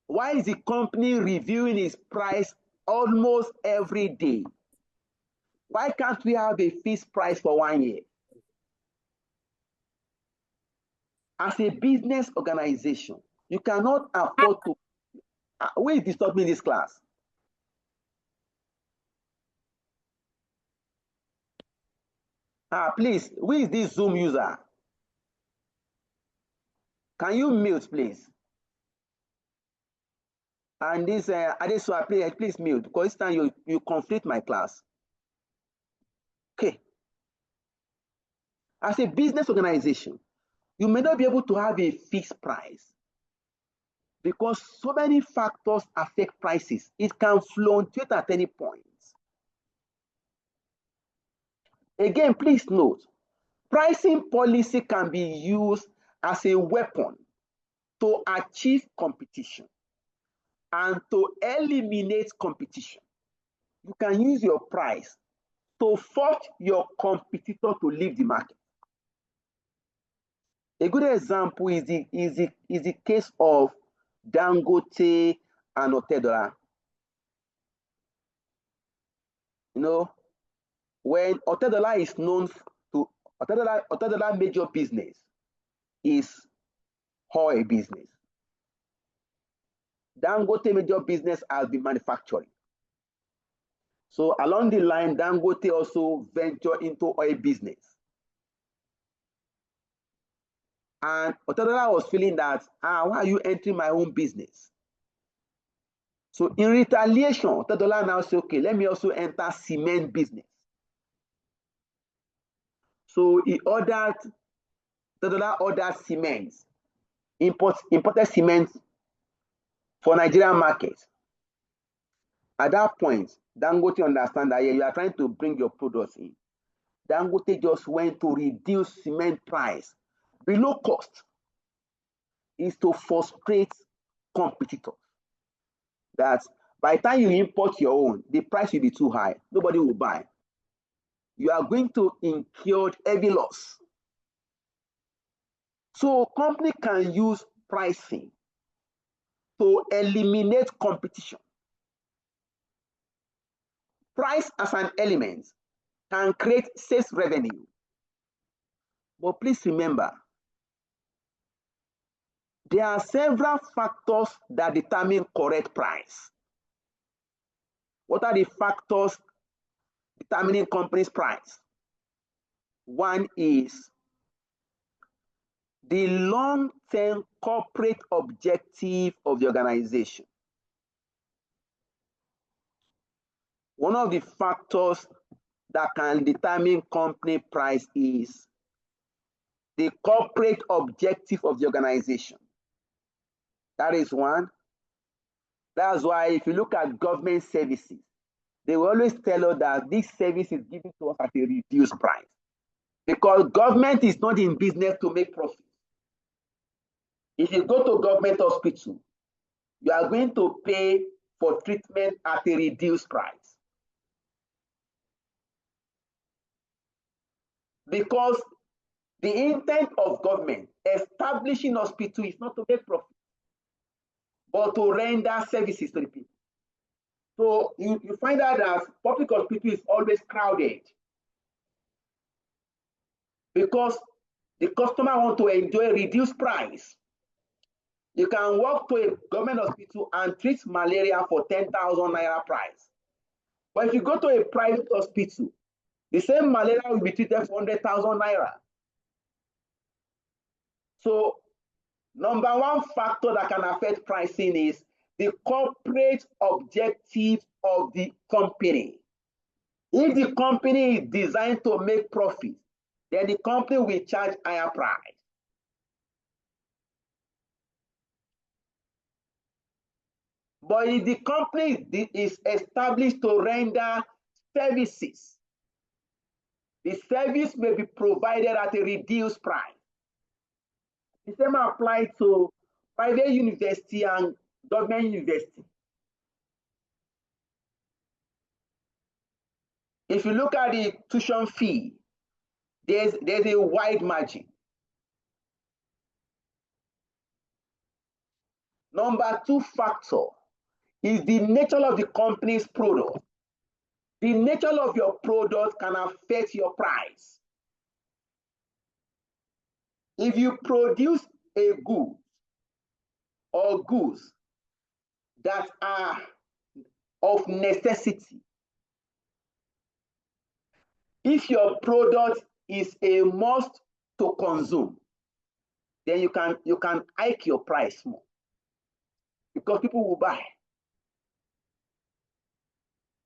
Why is the company reviewing its price almost every day? Why can't we have a fixed price for 1 year? As a business organization, you cannot afford to. Who is disturbing this class? Please, who is this Zoom user? Can you mute, please? And this Adesua, please mute, because this time you conflict my class. Okay. As a business organization, you may not be able to have a fixed price because so many factors affect prices. It can fluctuate at any point. Again, please note, pricing policy can be used as a weapon to achieve competition and to eliminate competition. You can use your price to force your competitor to leave the market. A good example is the case of Dangote and Otedola. You know, when Otedola is known to Otedola major business is oil business. Dangote major business has been manufacturing. So along the line, Dangote also ventured into oil business. And Otedola was feeling that, why are you entering my own business? So in retaliation, Otedola now said, okay, let me also enter cement business. So Otedola ordered cement, imported cement for Nigerian market. At that point, Dangote understand that you are trying to bring your products in. Dangote just went to reduce cement price below cost, is to frustrate competitors. That by the time you import your own, the price will be too high. Nobody will buy. You are going to incur heavy loss. So company can use pricing to eliminate competition. Price as an element can create sales revenue. But please remember, There are several factors that determine correct price. What are the factors determining company's price? One is the long-term corporate objective of the organization. One of the factors that can determine company price is the corporate objective of the organization. That is one. That's why if you look at government services, they will always tell us that this service is given to us at a reduced price. Because government is not in business to make profit. If you go to government hospital, you are going to pay for treatment at a reduced price. Because the intent of government establishing hospital is not to make profit, but to render services to the people. So you find out that public hospital is always crowded because the customer want to enjoy a reduced price. You can walk to a government hospital and treat malaria for 10,000 naira price. But if you go to a private hospital, the same malaria will be treated for 100,000 naira. So, number one factor that can affect pricing is the corporate objective of the company. If the company is designed to make profit, then the company will charge higher price. But if the company is established to render services, the service may be provided at a reduced price. The same applies to private university and government university. If you look at the tuition fee, there's a wide margin. Number two factor is the nature of the company's product. The nature of your product can affect your price. If you produce a good or goods that are of necessity, if your product is a must to consume, then you can hike your price more because people will buy.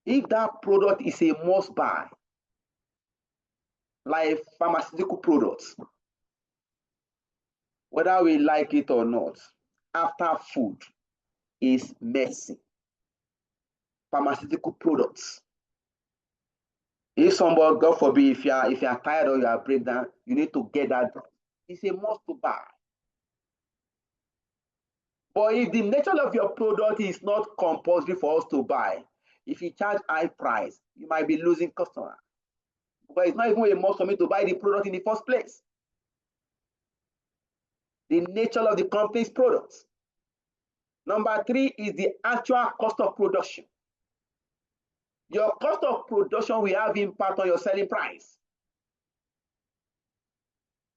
If that product is a must buy, like pharmaceutical products, whether we like it or not, after food is medicine. Pharmaceutical products. If somebody, God forbid, if you are tired or you are breakdown, you need to get that drug. It's a must to buy. But if the nature of your product is not compulsory for us to buy, if you charge high price, you might be losing customers. But it's not even a must for me to buy the product in the first place. The nature of the company's products. Number three is the actual cost of production. Your cost of production will have impact on your selling price.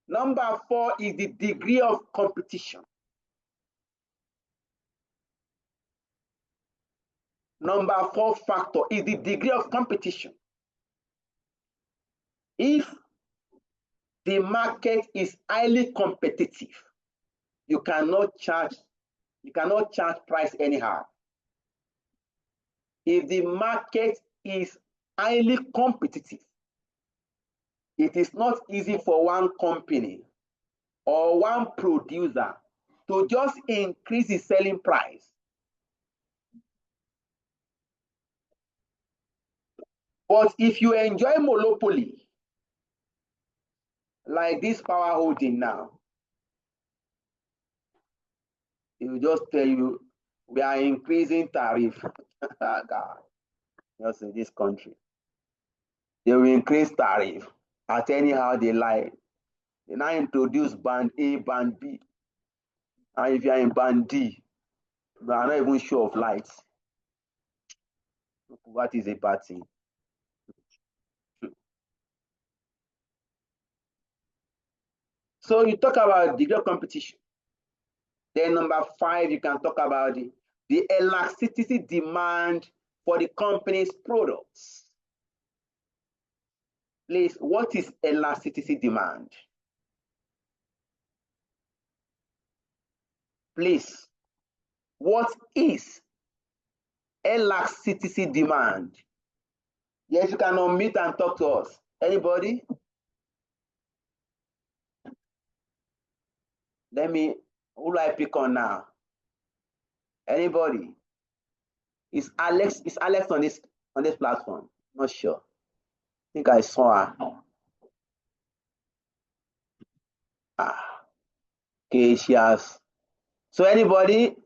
Number four is the degree of competition. Number four factor is the degree of competition. If the market is highly competitive, you cannot charge price anyhow. If the market is highly competitive, it is not easy for one company or one producer to just increase the selling price. But if you enjoy monopoly, like this power holding now, it will just tell you, we are increasing tariff. God, just in this country. They will increase tariff at anyhow they like. They now introduce band A, band B. And if you are in band D, you are not even sure of lights. What is a bad thing? So you talk about degree of competition. Then number 5, you can talk about the elasticity demand for the company's products. Please, what is elasticity demand? Please, what is elasticity demand? Yes, you can unmute and talk to us. Anybody? Who do I pick on now? Anybody? Is Alex on this platform? Not sure. I think I saw her. Okay, she has. So anybody?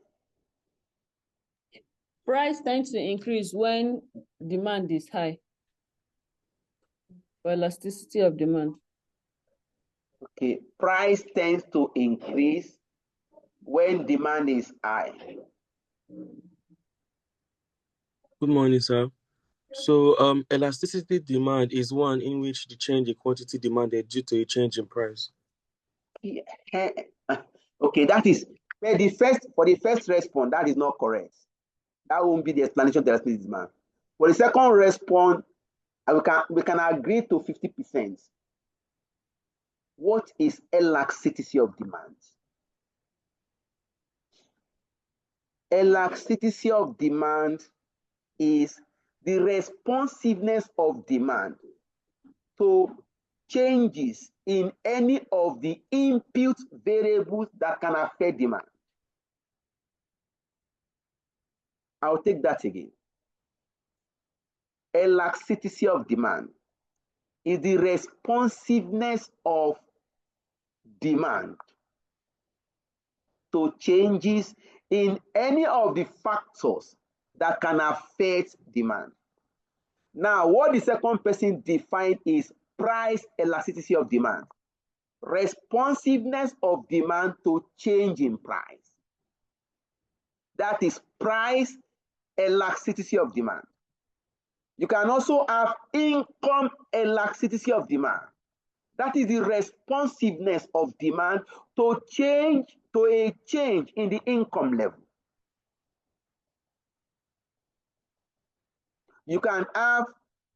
Price tends to increase when demand is high. For elasticity of demand. Okay, price tends to increase when demand is high. Good morning, sir. So elasticity demand is one in which the change in quantity demanded due to a change in price. Yeah. Okay, that is for the first response, that is not correct. That won't be the explanation of the elasticity demand. For the second response, we can agree to 50%. What is elasticity of demand? Elasticity of demand is the responsiveness of demand to changes in any of the input variables that can affect demand. I'll take that again. Elasticity of demand is the responsiveness of demand to changes in any of the factors that can affect demand. Now, what the second person defined is price elasticity of demand. Responsiveness of demand to change in price. That is price elasticity of demand. You can also have income elasticity of demand. That is the responsiveness of demand to a change in the income level. You can have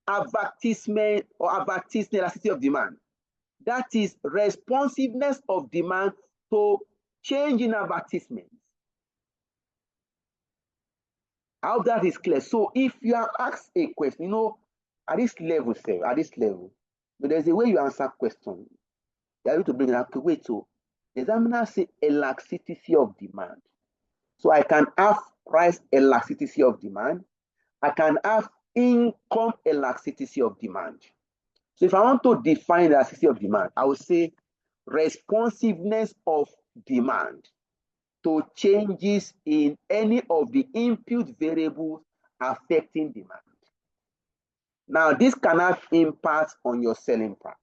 advertisement or advertisement elasticity of demand. That is responsiveness of demand to change in advertisements. I hope that is clear. So if you are asked a question, at this level, but there's a way you answer question. You are able to bring it up. Wait, so the examiner say elasticity of demand. So I can have price elasticity of demand. I can have income elasticity of demand. So if I want to define elasticity of demand, I would say responsiveness of demand to changes in any of the input variables affecting demand. Now, this can have impact on your selling price.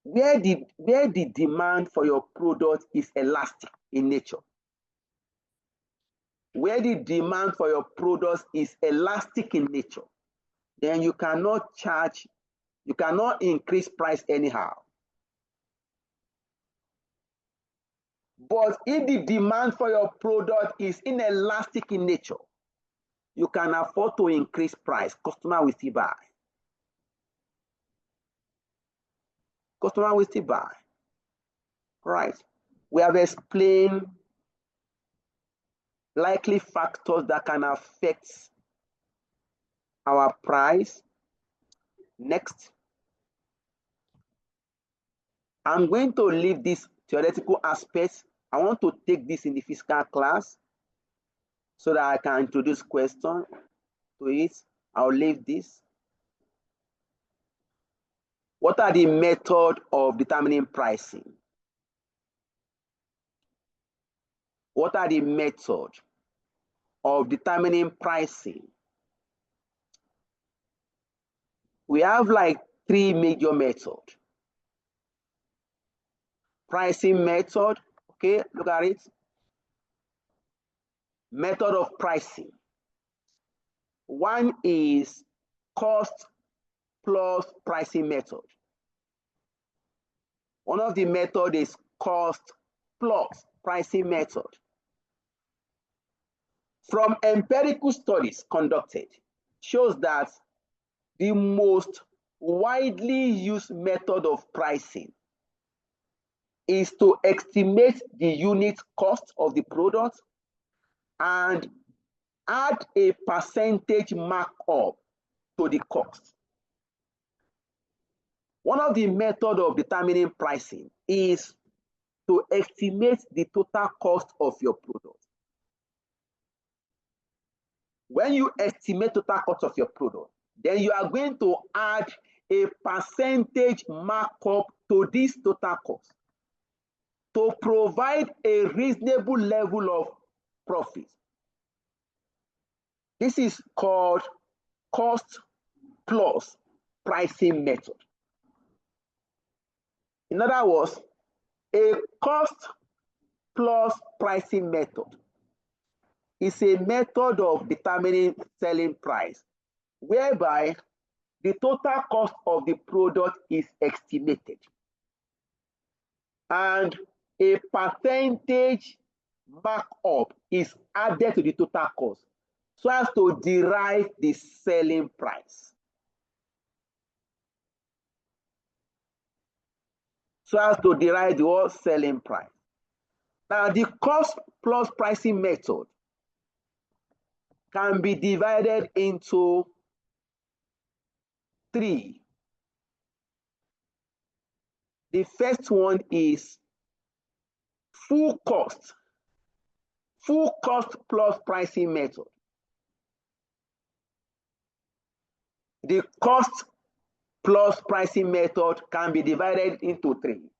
Where the demand for your product is elastic in nature, where the demand for your products is elastic in nature, then you cannot increase price anyhow. But if the demand for your product is inelastic in nature, you can afford to increase price. Customer will still buy. Customer will still buy. Right. We have explained likely factors that can affect our price. Next. I'm going to leave this theoretical aspect. I want to take this in the physical class so that I can introduce questions to it. I'll leave this. What are the methods of determining pricing? What are the methods of determining pricing? We have like 3 major methods. Pricing method, okay, look at it. Method of pricing. One is cost plus pricing method. One of the methods is cost plus pricing method. From empirical studies conducted, shows that the most widely used method of pricing is to estimate the unit cost of the product and add a percentage markup to the cost. One of the methods of determining pricing is to estimate the total cost of your product. When you estimate total cost of your product, then you are going to add a percentage markup to this total cost to provide a reasonable level of profit. This is called cost plus pricing method. In other words, a cost plus pricing method is a method of determining selling price whereby the total cost of the product is estimated and a percentage markup is added to the total cost so as to derive the selling price. So as to derive the selling price. Now, the cost plus pricing method can be divided into three. The first one is full cost plus pricing method. The cost plus pricing method can be divided into three,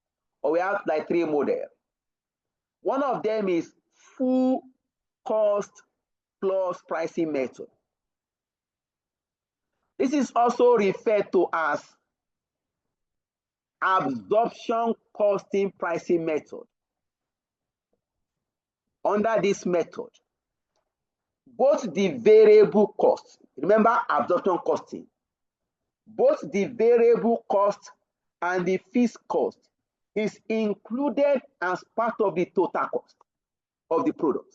or we have like three models. One of them is full cost plus pricing method. This is also referred to as absorption costing pricing method. Under this method, both the variable costs, remember absorption costing, both the variable cost and the fixed cost is included as part of the total cost of the product.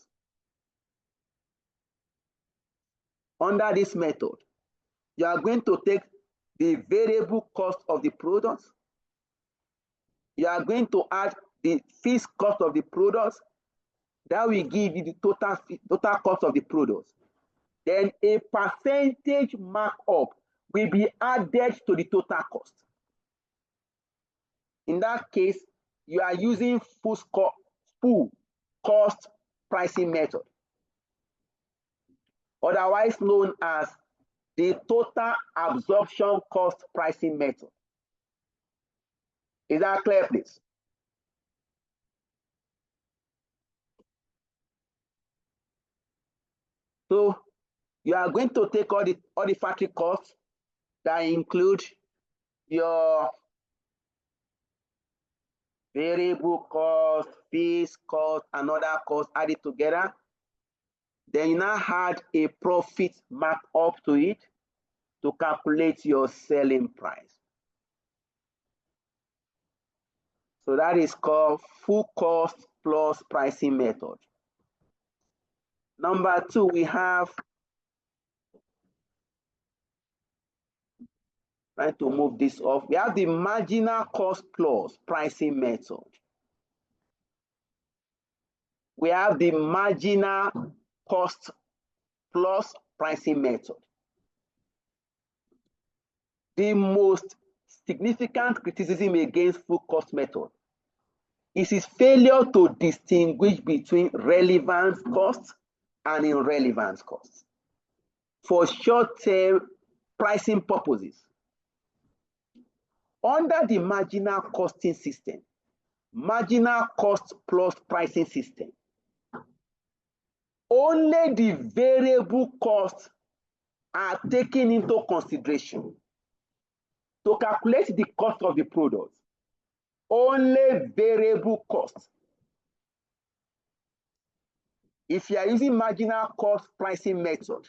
Under this method, you are going to take the variable cost of the product, you are going to add the fixed cost of the product, that will give you the total cost of the product. Then a percentage markup will be added to the total cost. In that case, you are using full cost pricing method, otherwise known as the total absorption cost pricing method. Is that clear, please? So you are going to take all the factory costs that include your variable cost, fixed cost, and other costs added together. Then you now add a profit markup to it to calculate your selling price. So that is called full cost plus pricing method. Number two, we have, trying to move this off, we have the marginal cost plus pricing method. We have the marginal cost plus pricing method. The most significant criticism against full cost method is its failure to distinguish between relevant costs and irrelevant costs. For short-term pricing purposes, under the marginal costing system, marginal cost plus pricing system, only the variable costs are taken into consideration to calculate the cost of the product. Only variable costs. If you are using marginal cost pricing method,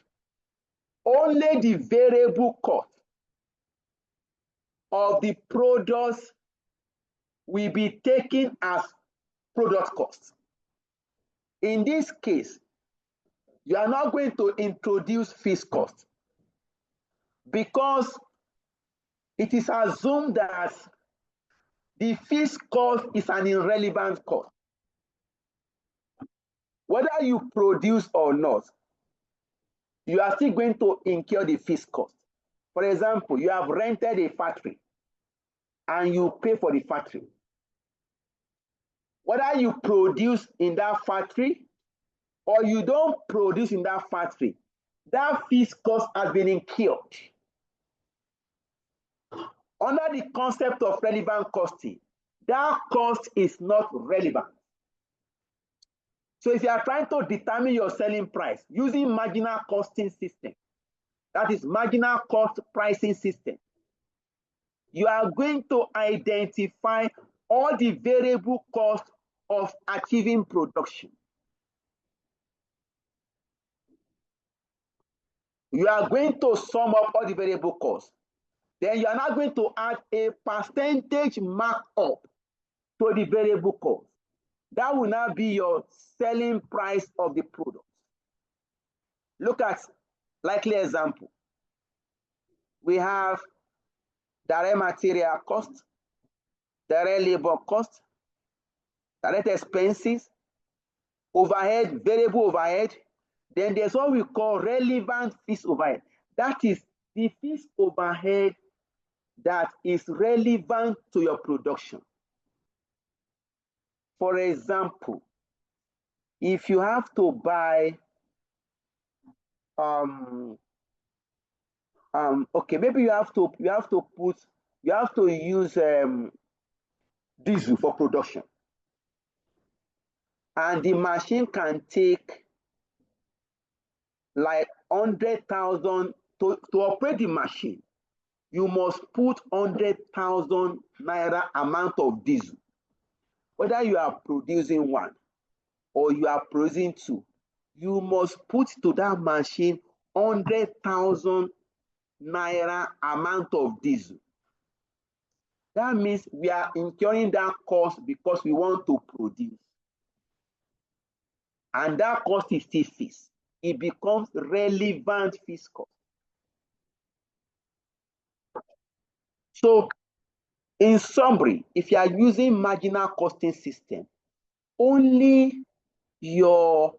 only the variable cost of the products will be taken as product costs. In this case, you are not going to introduce fixed cost because it is assumed that the fixed cost is an irrelevant cost. Whether you produce or not, you are still going to incur the fixed cost. For example, you have rented a factory and you pay for the factory. Whether you produce in that factory or you don't produce in that factory, that fixed cost has been incurred. Under the concept of relevant costing, that cost is not relevant. So if you are trying to determine your selling price using marginal costing system, that is marginal cost pricing system, you are going to identify all the variable costs of achieving production. You are going to sum up all the variable costs. Then you are not going to add a percentage markup to the variable cost. That will now be your selling price of the product. Look at likely example. We have direct material cost, direct labor cost, direct expenses, overhead, variable overhead. Then there's what we call relevant fixed overhead. That is the fixed overhead that is relevant to your production. For example, if you have to buy, okay, maybe you have to use diesel for production, and the machine can take like 100,000 to operate the machine. You must put 100,000 naira amount of diesel. Whether you are producing one or you are producing two, you must put to that machine 100,000 naira amount of diesel. That means we are incurring that cost because we want to produce. And that cost is still fixed. It becomes relevant fixed cost. So, in summary, if you are using marginal costing system, only your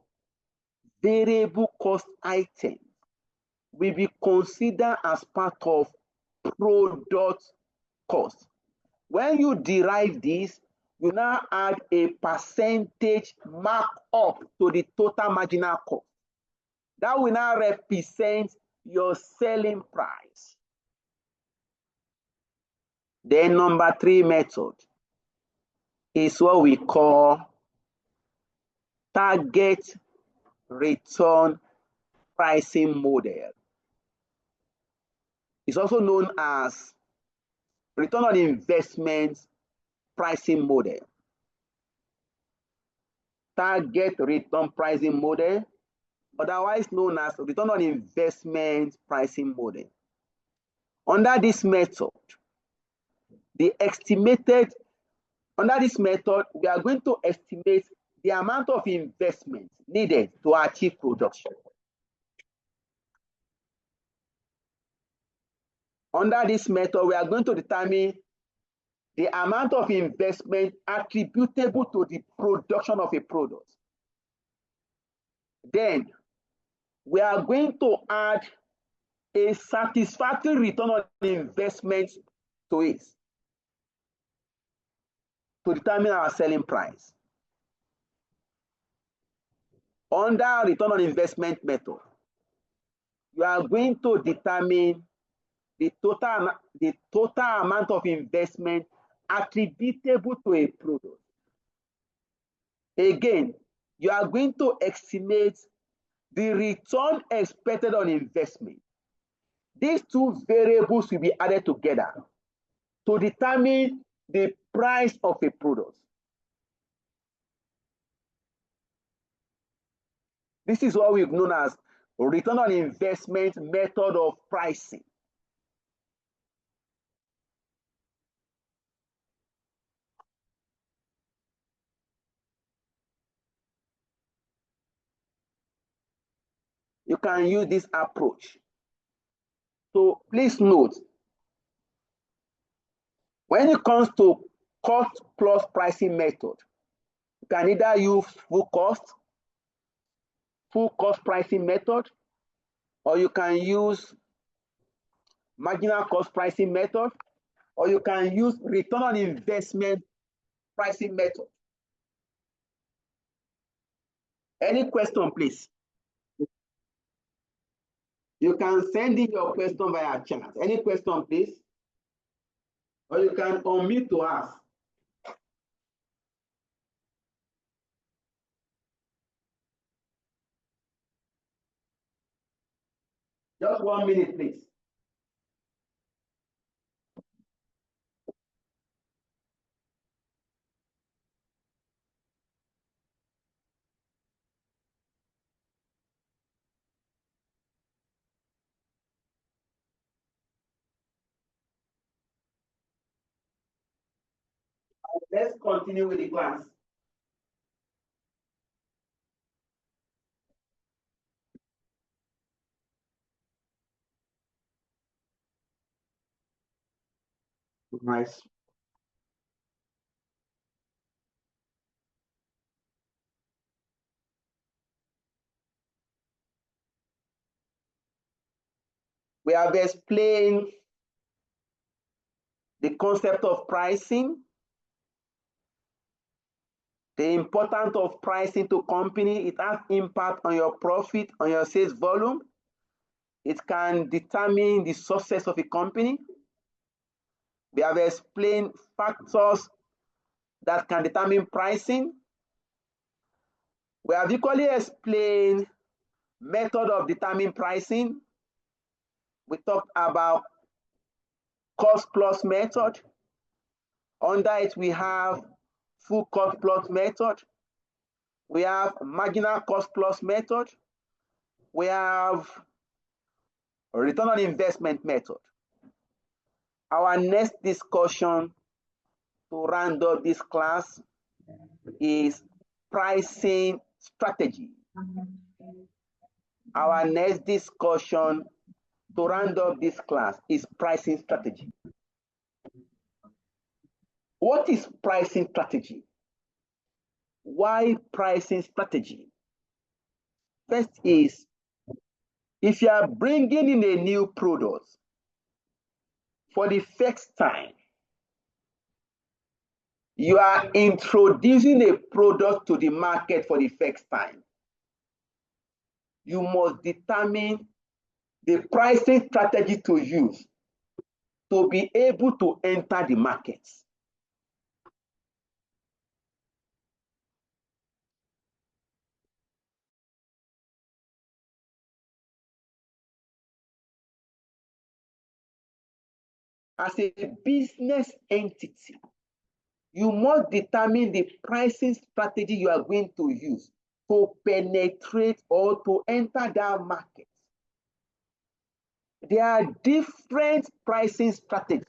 variable cost item will be considered as part of product cost. When you derive this, you now add a percentage markup to the total marginal cost. That will now represent your selling price. Then number 3 method is what we call target return pricing model. It's also known as return on investment pricing model. Target return pricing model, otherwise known as return on investment pricing model. Under this method, we are going to estimate the amount of investment needed to achieve production. Under this method, we are going to determine the amount of investment attributable to the production of a product. Then we are going to add a satisfactory return on investment to it to determine our selling price. Under return on investment method, you are going to determine the total amount of investment attributable to a product. Again, you are going to estimate the return expected on investment. These two variables will be added together to determine the price of a product. This is what we've known as return on investment method of pricing. you can use this approach. So please note, when it comes to cost plus pricing method, you can either use full cost pricing method, or you can use marginal cost pricing method, or you can use return on investment pricing method. Any question, please? You can send in your question via chat. Any question, please? Or you can unmute to ask. Just 1 minute, please. Let's continue with the class. Nice. We have explained the concept of pricing, the importance of pricing to company. It has impact on your profit, on your sales volume. It can determine the success of a company. We have explained factors that can determine pricing. We have equally explained method of determining pricing. We talked about cost plus method. Under it, we have full cost plus method. We have marginal cost plus method. We have return on investment method. Our next discussion to round up this class is pricing strategy. Our next discussion to round up this class is pricing strategy. What is pricing strategy? Why pricing strategy? First is, if you are bringing in a new product for the first time, you are introducing a product to the market for the first time, you must determine the pricing strategy to use to be able to enter the market. As a business entity, you must determine the pricing strategy you are going to use to penetrate or to enter that market. There are different pricing strategies.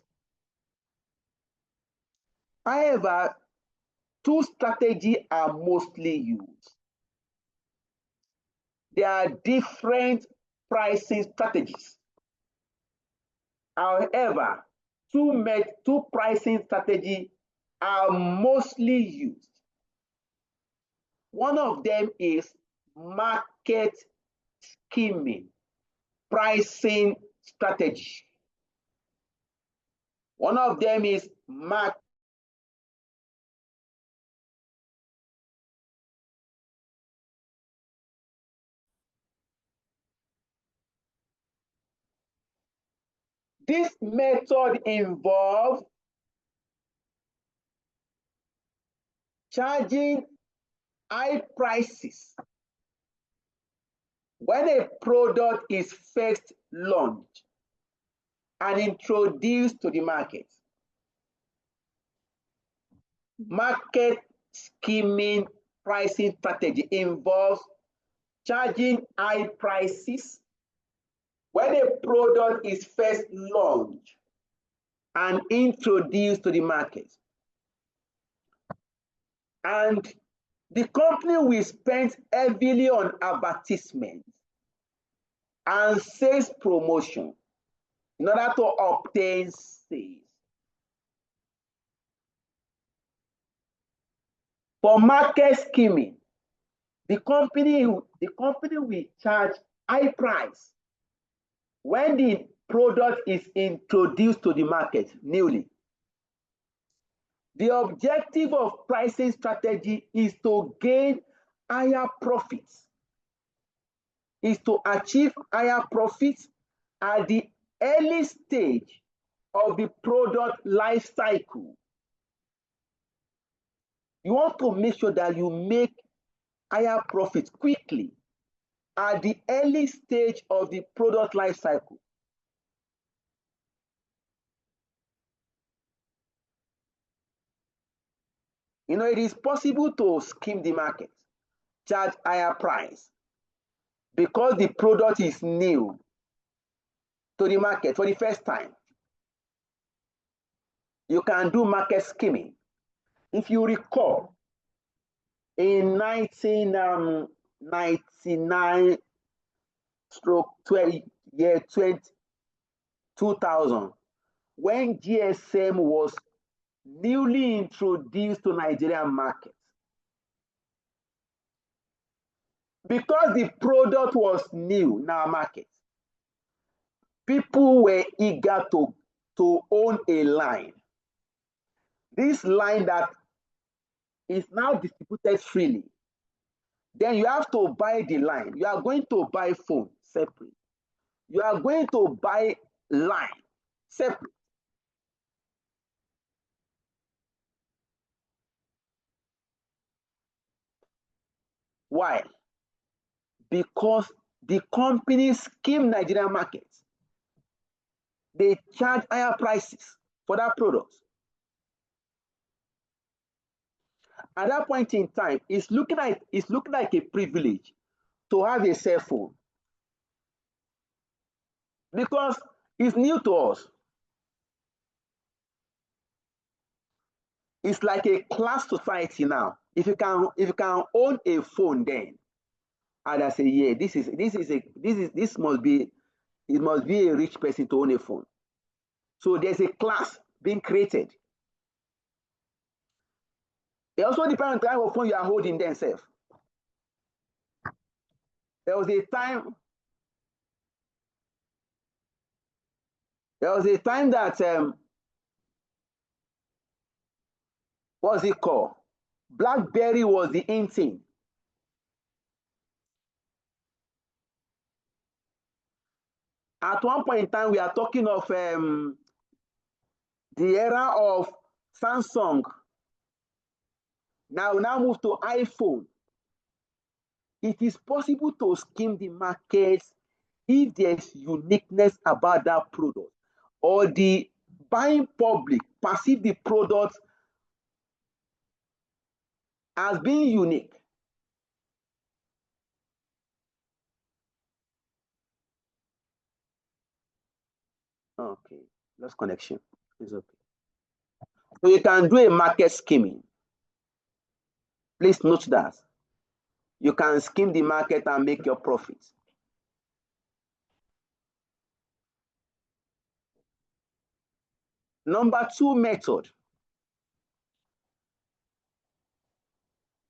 However, two strategies are mostly used. There are different pricing strategies. However, two pricing strategies are mostly used. One of them is market scheming pricing strategy. One of them is market This method involves charging high prices when a product is first launched and introduced to the market. Market scheming pricing strategy involves charging high prices when a product is first launched and introduced to the market. And the company will spend heavily on advertisements and sales promotion in order to obtain sales. For market scheming, the company will charge high price when the product is introduced to the market newly. The objective of pricing strategy is to gain higher profits, is to achieve higher profits at the early stage of the product life cycle. You want to make sure that you make higher profits quickly at the early stage of the product life cycle. You know, it is possible to skim the market, charge higher price because the product is new to the market for the first time. You can do market skimming. If you recall, in 1999 stroke 2000, when GSM was newly introduced to Nigerian market, because the product was new in our market, people were eager to own a line. This line that is now distributed freely. Then you have to buy the line. You are going to buy phone separate. You are going to buy line separate. Why? Because the companies skim Nigerian markets. They charge higher prices for that product. At that point in time, it's looking like a privilege to have a cell phone because it's new to us. It's like a class society now. If you can own a phone, then and I say, yeah, this must be a rich person to own a phone. So there's a class being created. It also depends on the type of phone you are holding themselves. There was a time that what's it called? BlackBerry was the in thing. At one point in time, we are talking of the era of Samsung. Now move to iPhone. It is possible to skim the markets if there's uniqueness about that product or the buying public perceive the product as being unique. Okay, lost connection. It's okay. So you can do a market skimming. Please note that. You can skim the market and make your profits. Number 2 method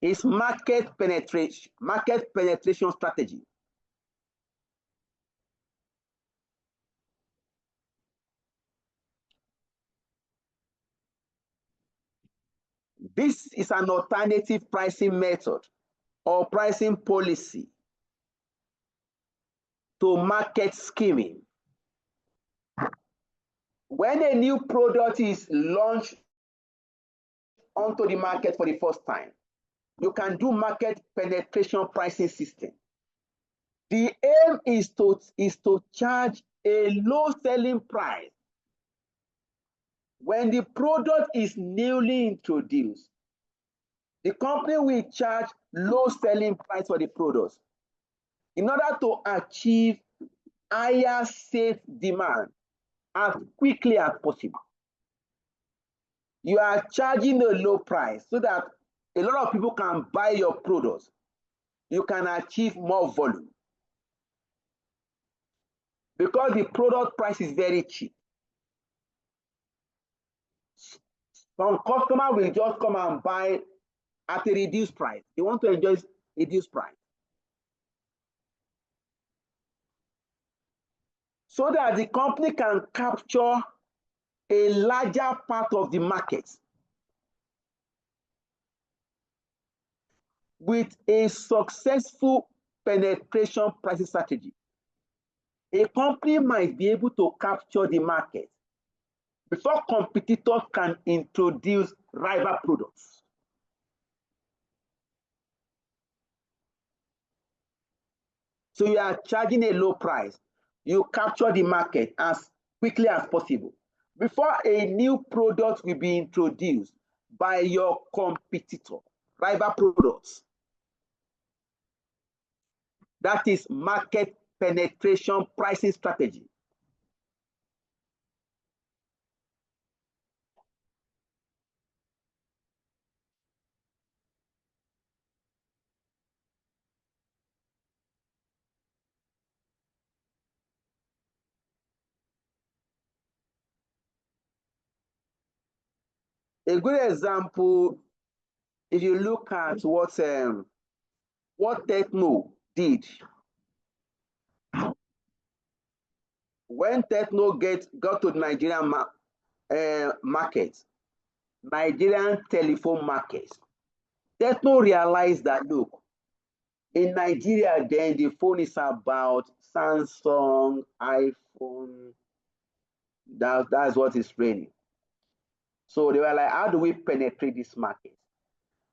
is market penetration strategy. This is an alternative pricing method or pricing policy to market skimming. When a new product is launched onto the market for the first time, you can do market penetration pricing system. The aim is to charge a low selling price when the product is newly introduced. The company will charge low selling price for the products in order to achieve higher sales demand as quickly as possible. You are charging a low price so that a lot of people can buy your products. You can achieve more volume. because the product price is very cheap. Some customer will just come and buy at a reduced price. They want to enjoy reduced price. So that the company can capture a larger part of the market with a successful penetration pricing strategy. A company might be able to capture the market before competitors can introduce rival products. So you are charging a low price. You capture the market as quickly as possible before a new product will be introduced by your competitor, rival products. That is market penetration pricing strategy. A good example, if you look at what Techno did. When Techno got to the Nigerian market, Nigerian telephone market, Techno realized that, look, in Nigeria then the phone is about Samsung, iPhone, that's what is raining. So they were like, how do we penetrate this market?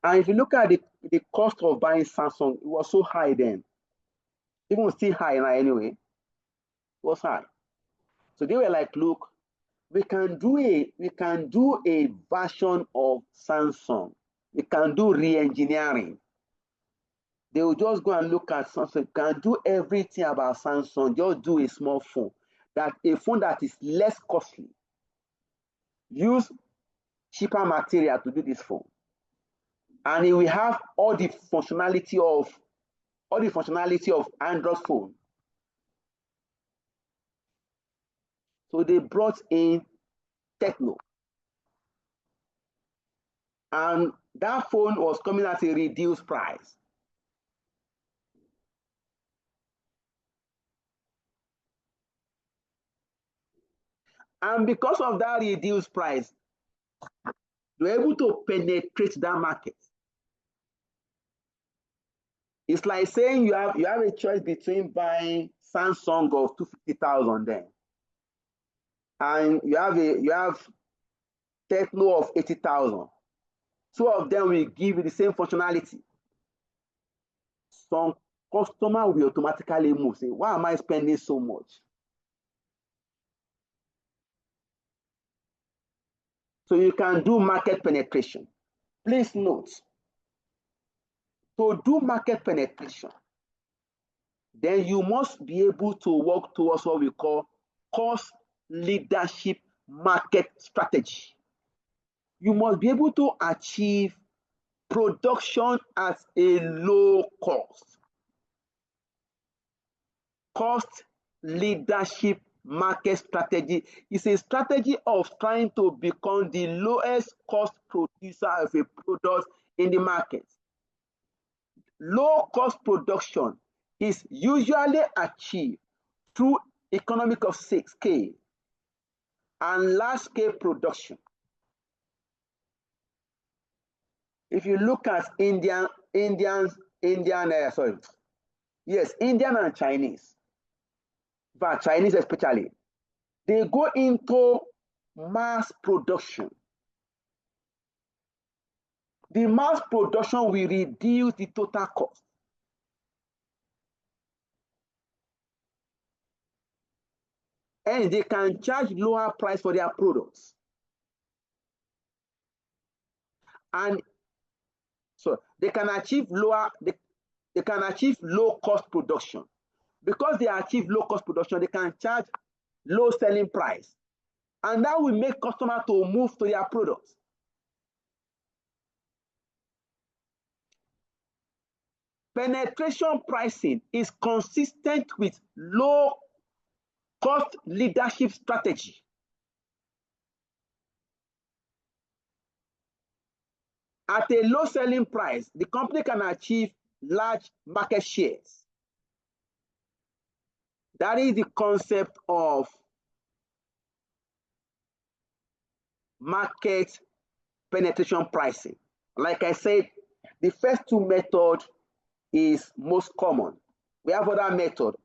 And if you look at the cost of buying Samsung, it was so high then. Even still high now anyway. It was high. So they were like, look, we can do a version of Samsung. We can do re-engineering. They will just go and look at Samsung, can do everything about Samsung, just do a small phone. That a phone that is less costly. Use cheaper material to do this phone. And it will have all the functionality of Android phone. So they brought in Techno. And that phone was coming at a reduced price. And because of that reduced price, they're able to penetrate that market. It's like saying you have a choice between buying Samsung of 250,000 then, and you have Techno of 80,000. Two of them will give you the same functionality. Some customer will automatically move, say, why am I spending so much? So you can do market penetration. Please note, to do market penetration, then you must be able to work towards what we call cost leadership market strategy. You must be able to achieve production at a low cost. Cost leadership market strategy is a strategy of trying to become the lowest cost producer of a product in the market. Low cost production is usually achieved through economic of scale and large scale production. If you look at Indian and Chinese, but Chinese especially, they go into mass production. The mass production will reduce the total cost. And they can charge lower price for their products. And so they can achieve low cost production. Because they achieve low cost production, they can charge low selling price. And that will make customers to move to their products. Penetration pricing is consistent with low cost leadership strategy. At a low selling price, the company can achieve large market shares. That is the concept of market penetration pricing. Like I said, the first two methods is most common. We have other methods.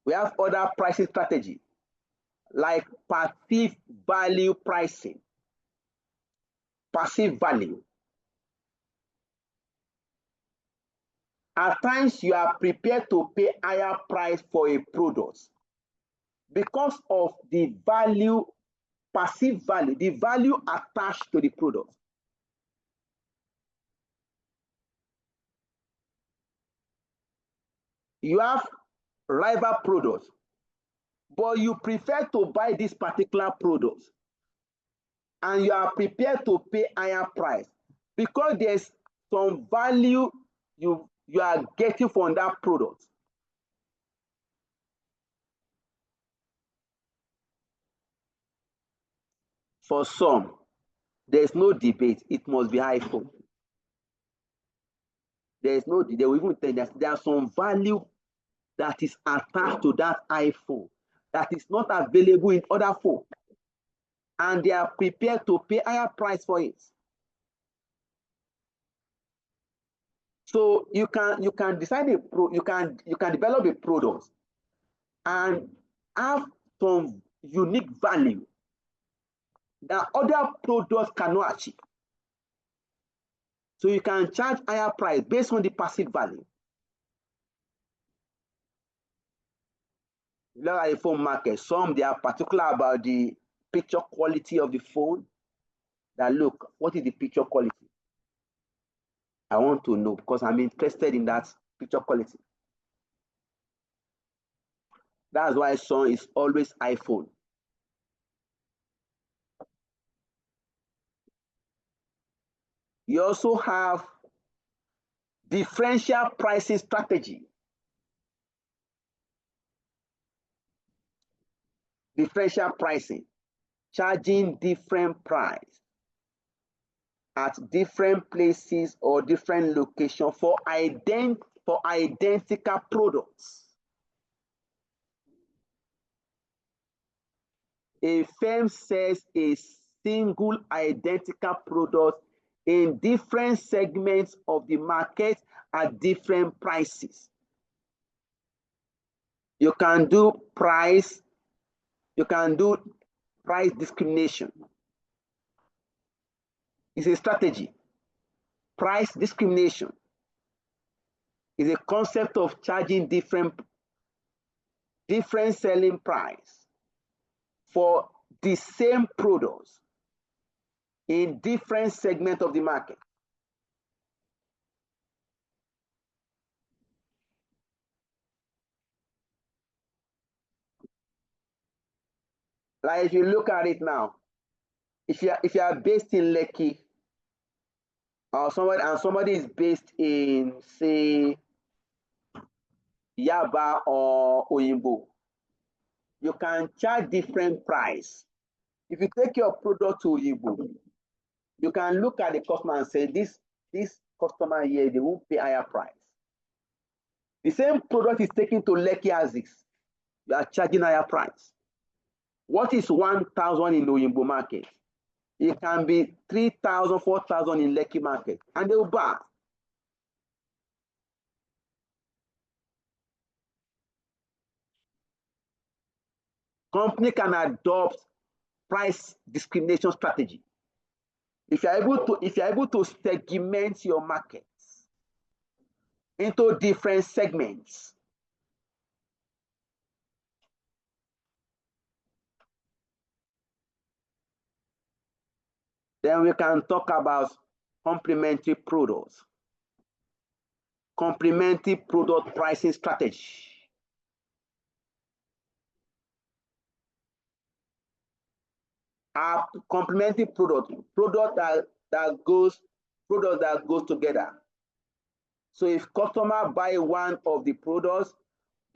We have other pricing strategy, like passive value pricing. Passive value. At times, you are prepared to pay higher price for a product because of the value, passive value, the value attached to the product. You have rival products, but you prefer to buy this particular product and you are prepared to pay higher price because there's some value you are getting from that product. For some, there's no debate, it must be iPhone. There's no, they will even tell you that there's some value that is attached to that iPhone that is not available in other phones, and they are prepared to pay higher price for it. So you can design you can develop a product and have some unique value that other products cannot achieve. So you can charge higher price based on the passive value. Look at the phone market. Some they are particular about the picture quality of the phone. That look, what is the picture quality? I want to know because I'm interested in that picture quality. That's why some is always iPhone. You also have differential pricing strategy. Differential pricing, charging different price at different places or different locations for identical products. A firm sells a single identical product in different segments of the market at different prices. You can do price discrimination. It's a strategy. Price discrimination is a concept of charging different selling price for the same products in different segments of the market. Like if you look at it now, if you are based in Lekki, or somebody is based in, say, Yaba or Oyinbo, you can charge different price. If you take your product to Oyinbo, you can look at the customer and say, this customer here, they won't pay higher price. The same product is taken to Lekki as this. You are charging higher price. What is 1,000 in Oyinbo market? It can be 3,000, 4,000 in Lekki market, and they will buy. Company can adopt price discrimination strategy. If you're able to segment your markets into different segments, then we can talk about complementary products. Complementary product pricing strategy. Our complementary product that goes together. So if customer buy one of the products,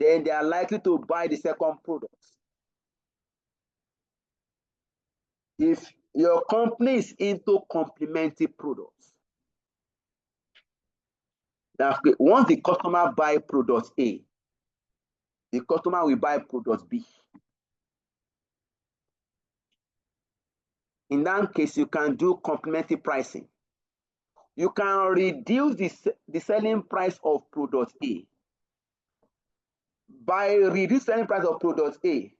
then they are likely to buy the second product. If your company is into complementary products, that once the customer buy product A, the customer will buy product B. In that case, you can do complementary pricing. You can reduce the selling price of product A. By reducing selling price of product A,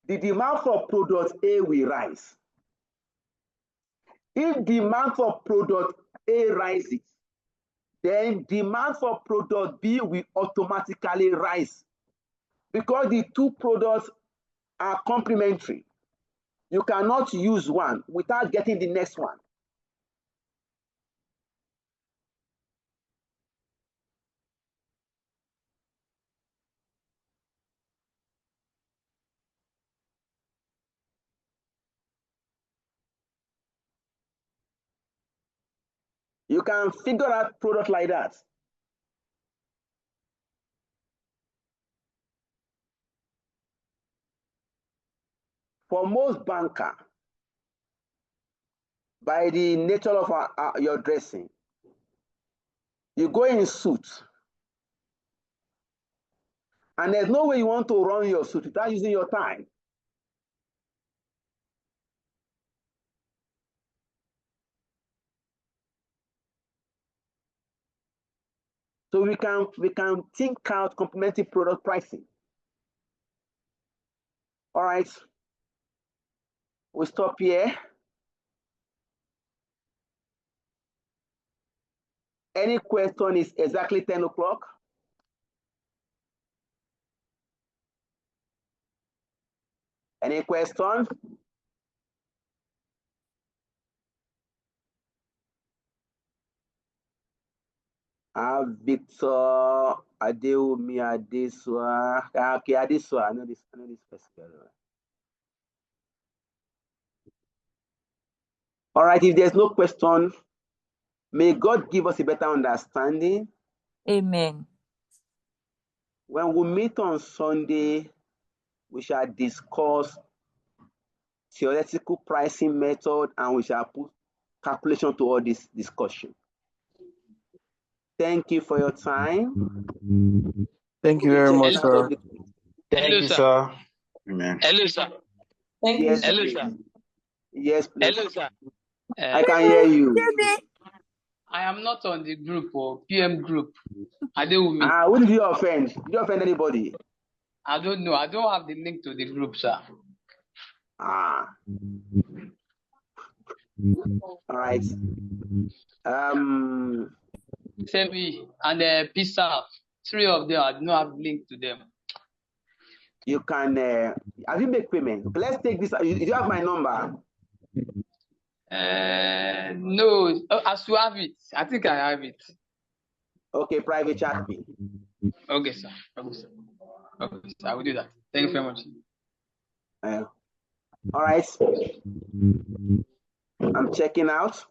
the demand for product A will rise. If demand for product A rises, then demand for product B will automatically rise because the two products are complementary. You cannot use one without getting the next one. You can figure out product like that. For most banker, by the nature of your dressing, you go in suit, and there's no way you want to run your suit without using your time. So we can think out complementary product pricing. All right, we stop here. Any question is exactly 10 o'clock? Any question? Victor Adeumi Adesua. Okay, Adesua. I know this person very well. All right, if there's no question, may God give us a better understanding. Amen. When we meet on Sunday, we shall discuss theoretical pricing method and we shall put calculation to all this discussion. Thank you for your time. Thank you very much, sir. Thank you, sir. Amen. Hello, sir. Thank you. Yes, So Hello, sir. yes, please. Hello, sir. I can hear you. I am not on the group or PM group. Adeumi. Who did you offend? Did you offend anybody? I don't know. I don't have the link to the group, sir. All right. Semi and Pizza. 3 of them, I do not have link to them. You can have you make payment? Okay, let's take this. You have my number. No, as you have it, I think I have it. Okay, private chat me. Okay, sir. Okay, sir. Okay, sir. I will do that. Thank you very much. All right. I'm checking out.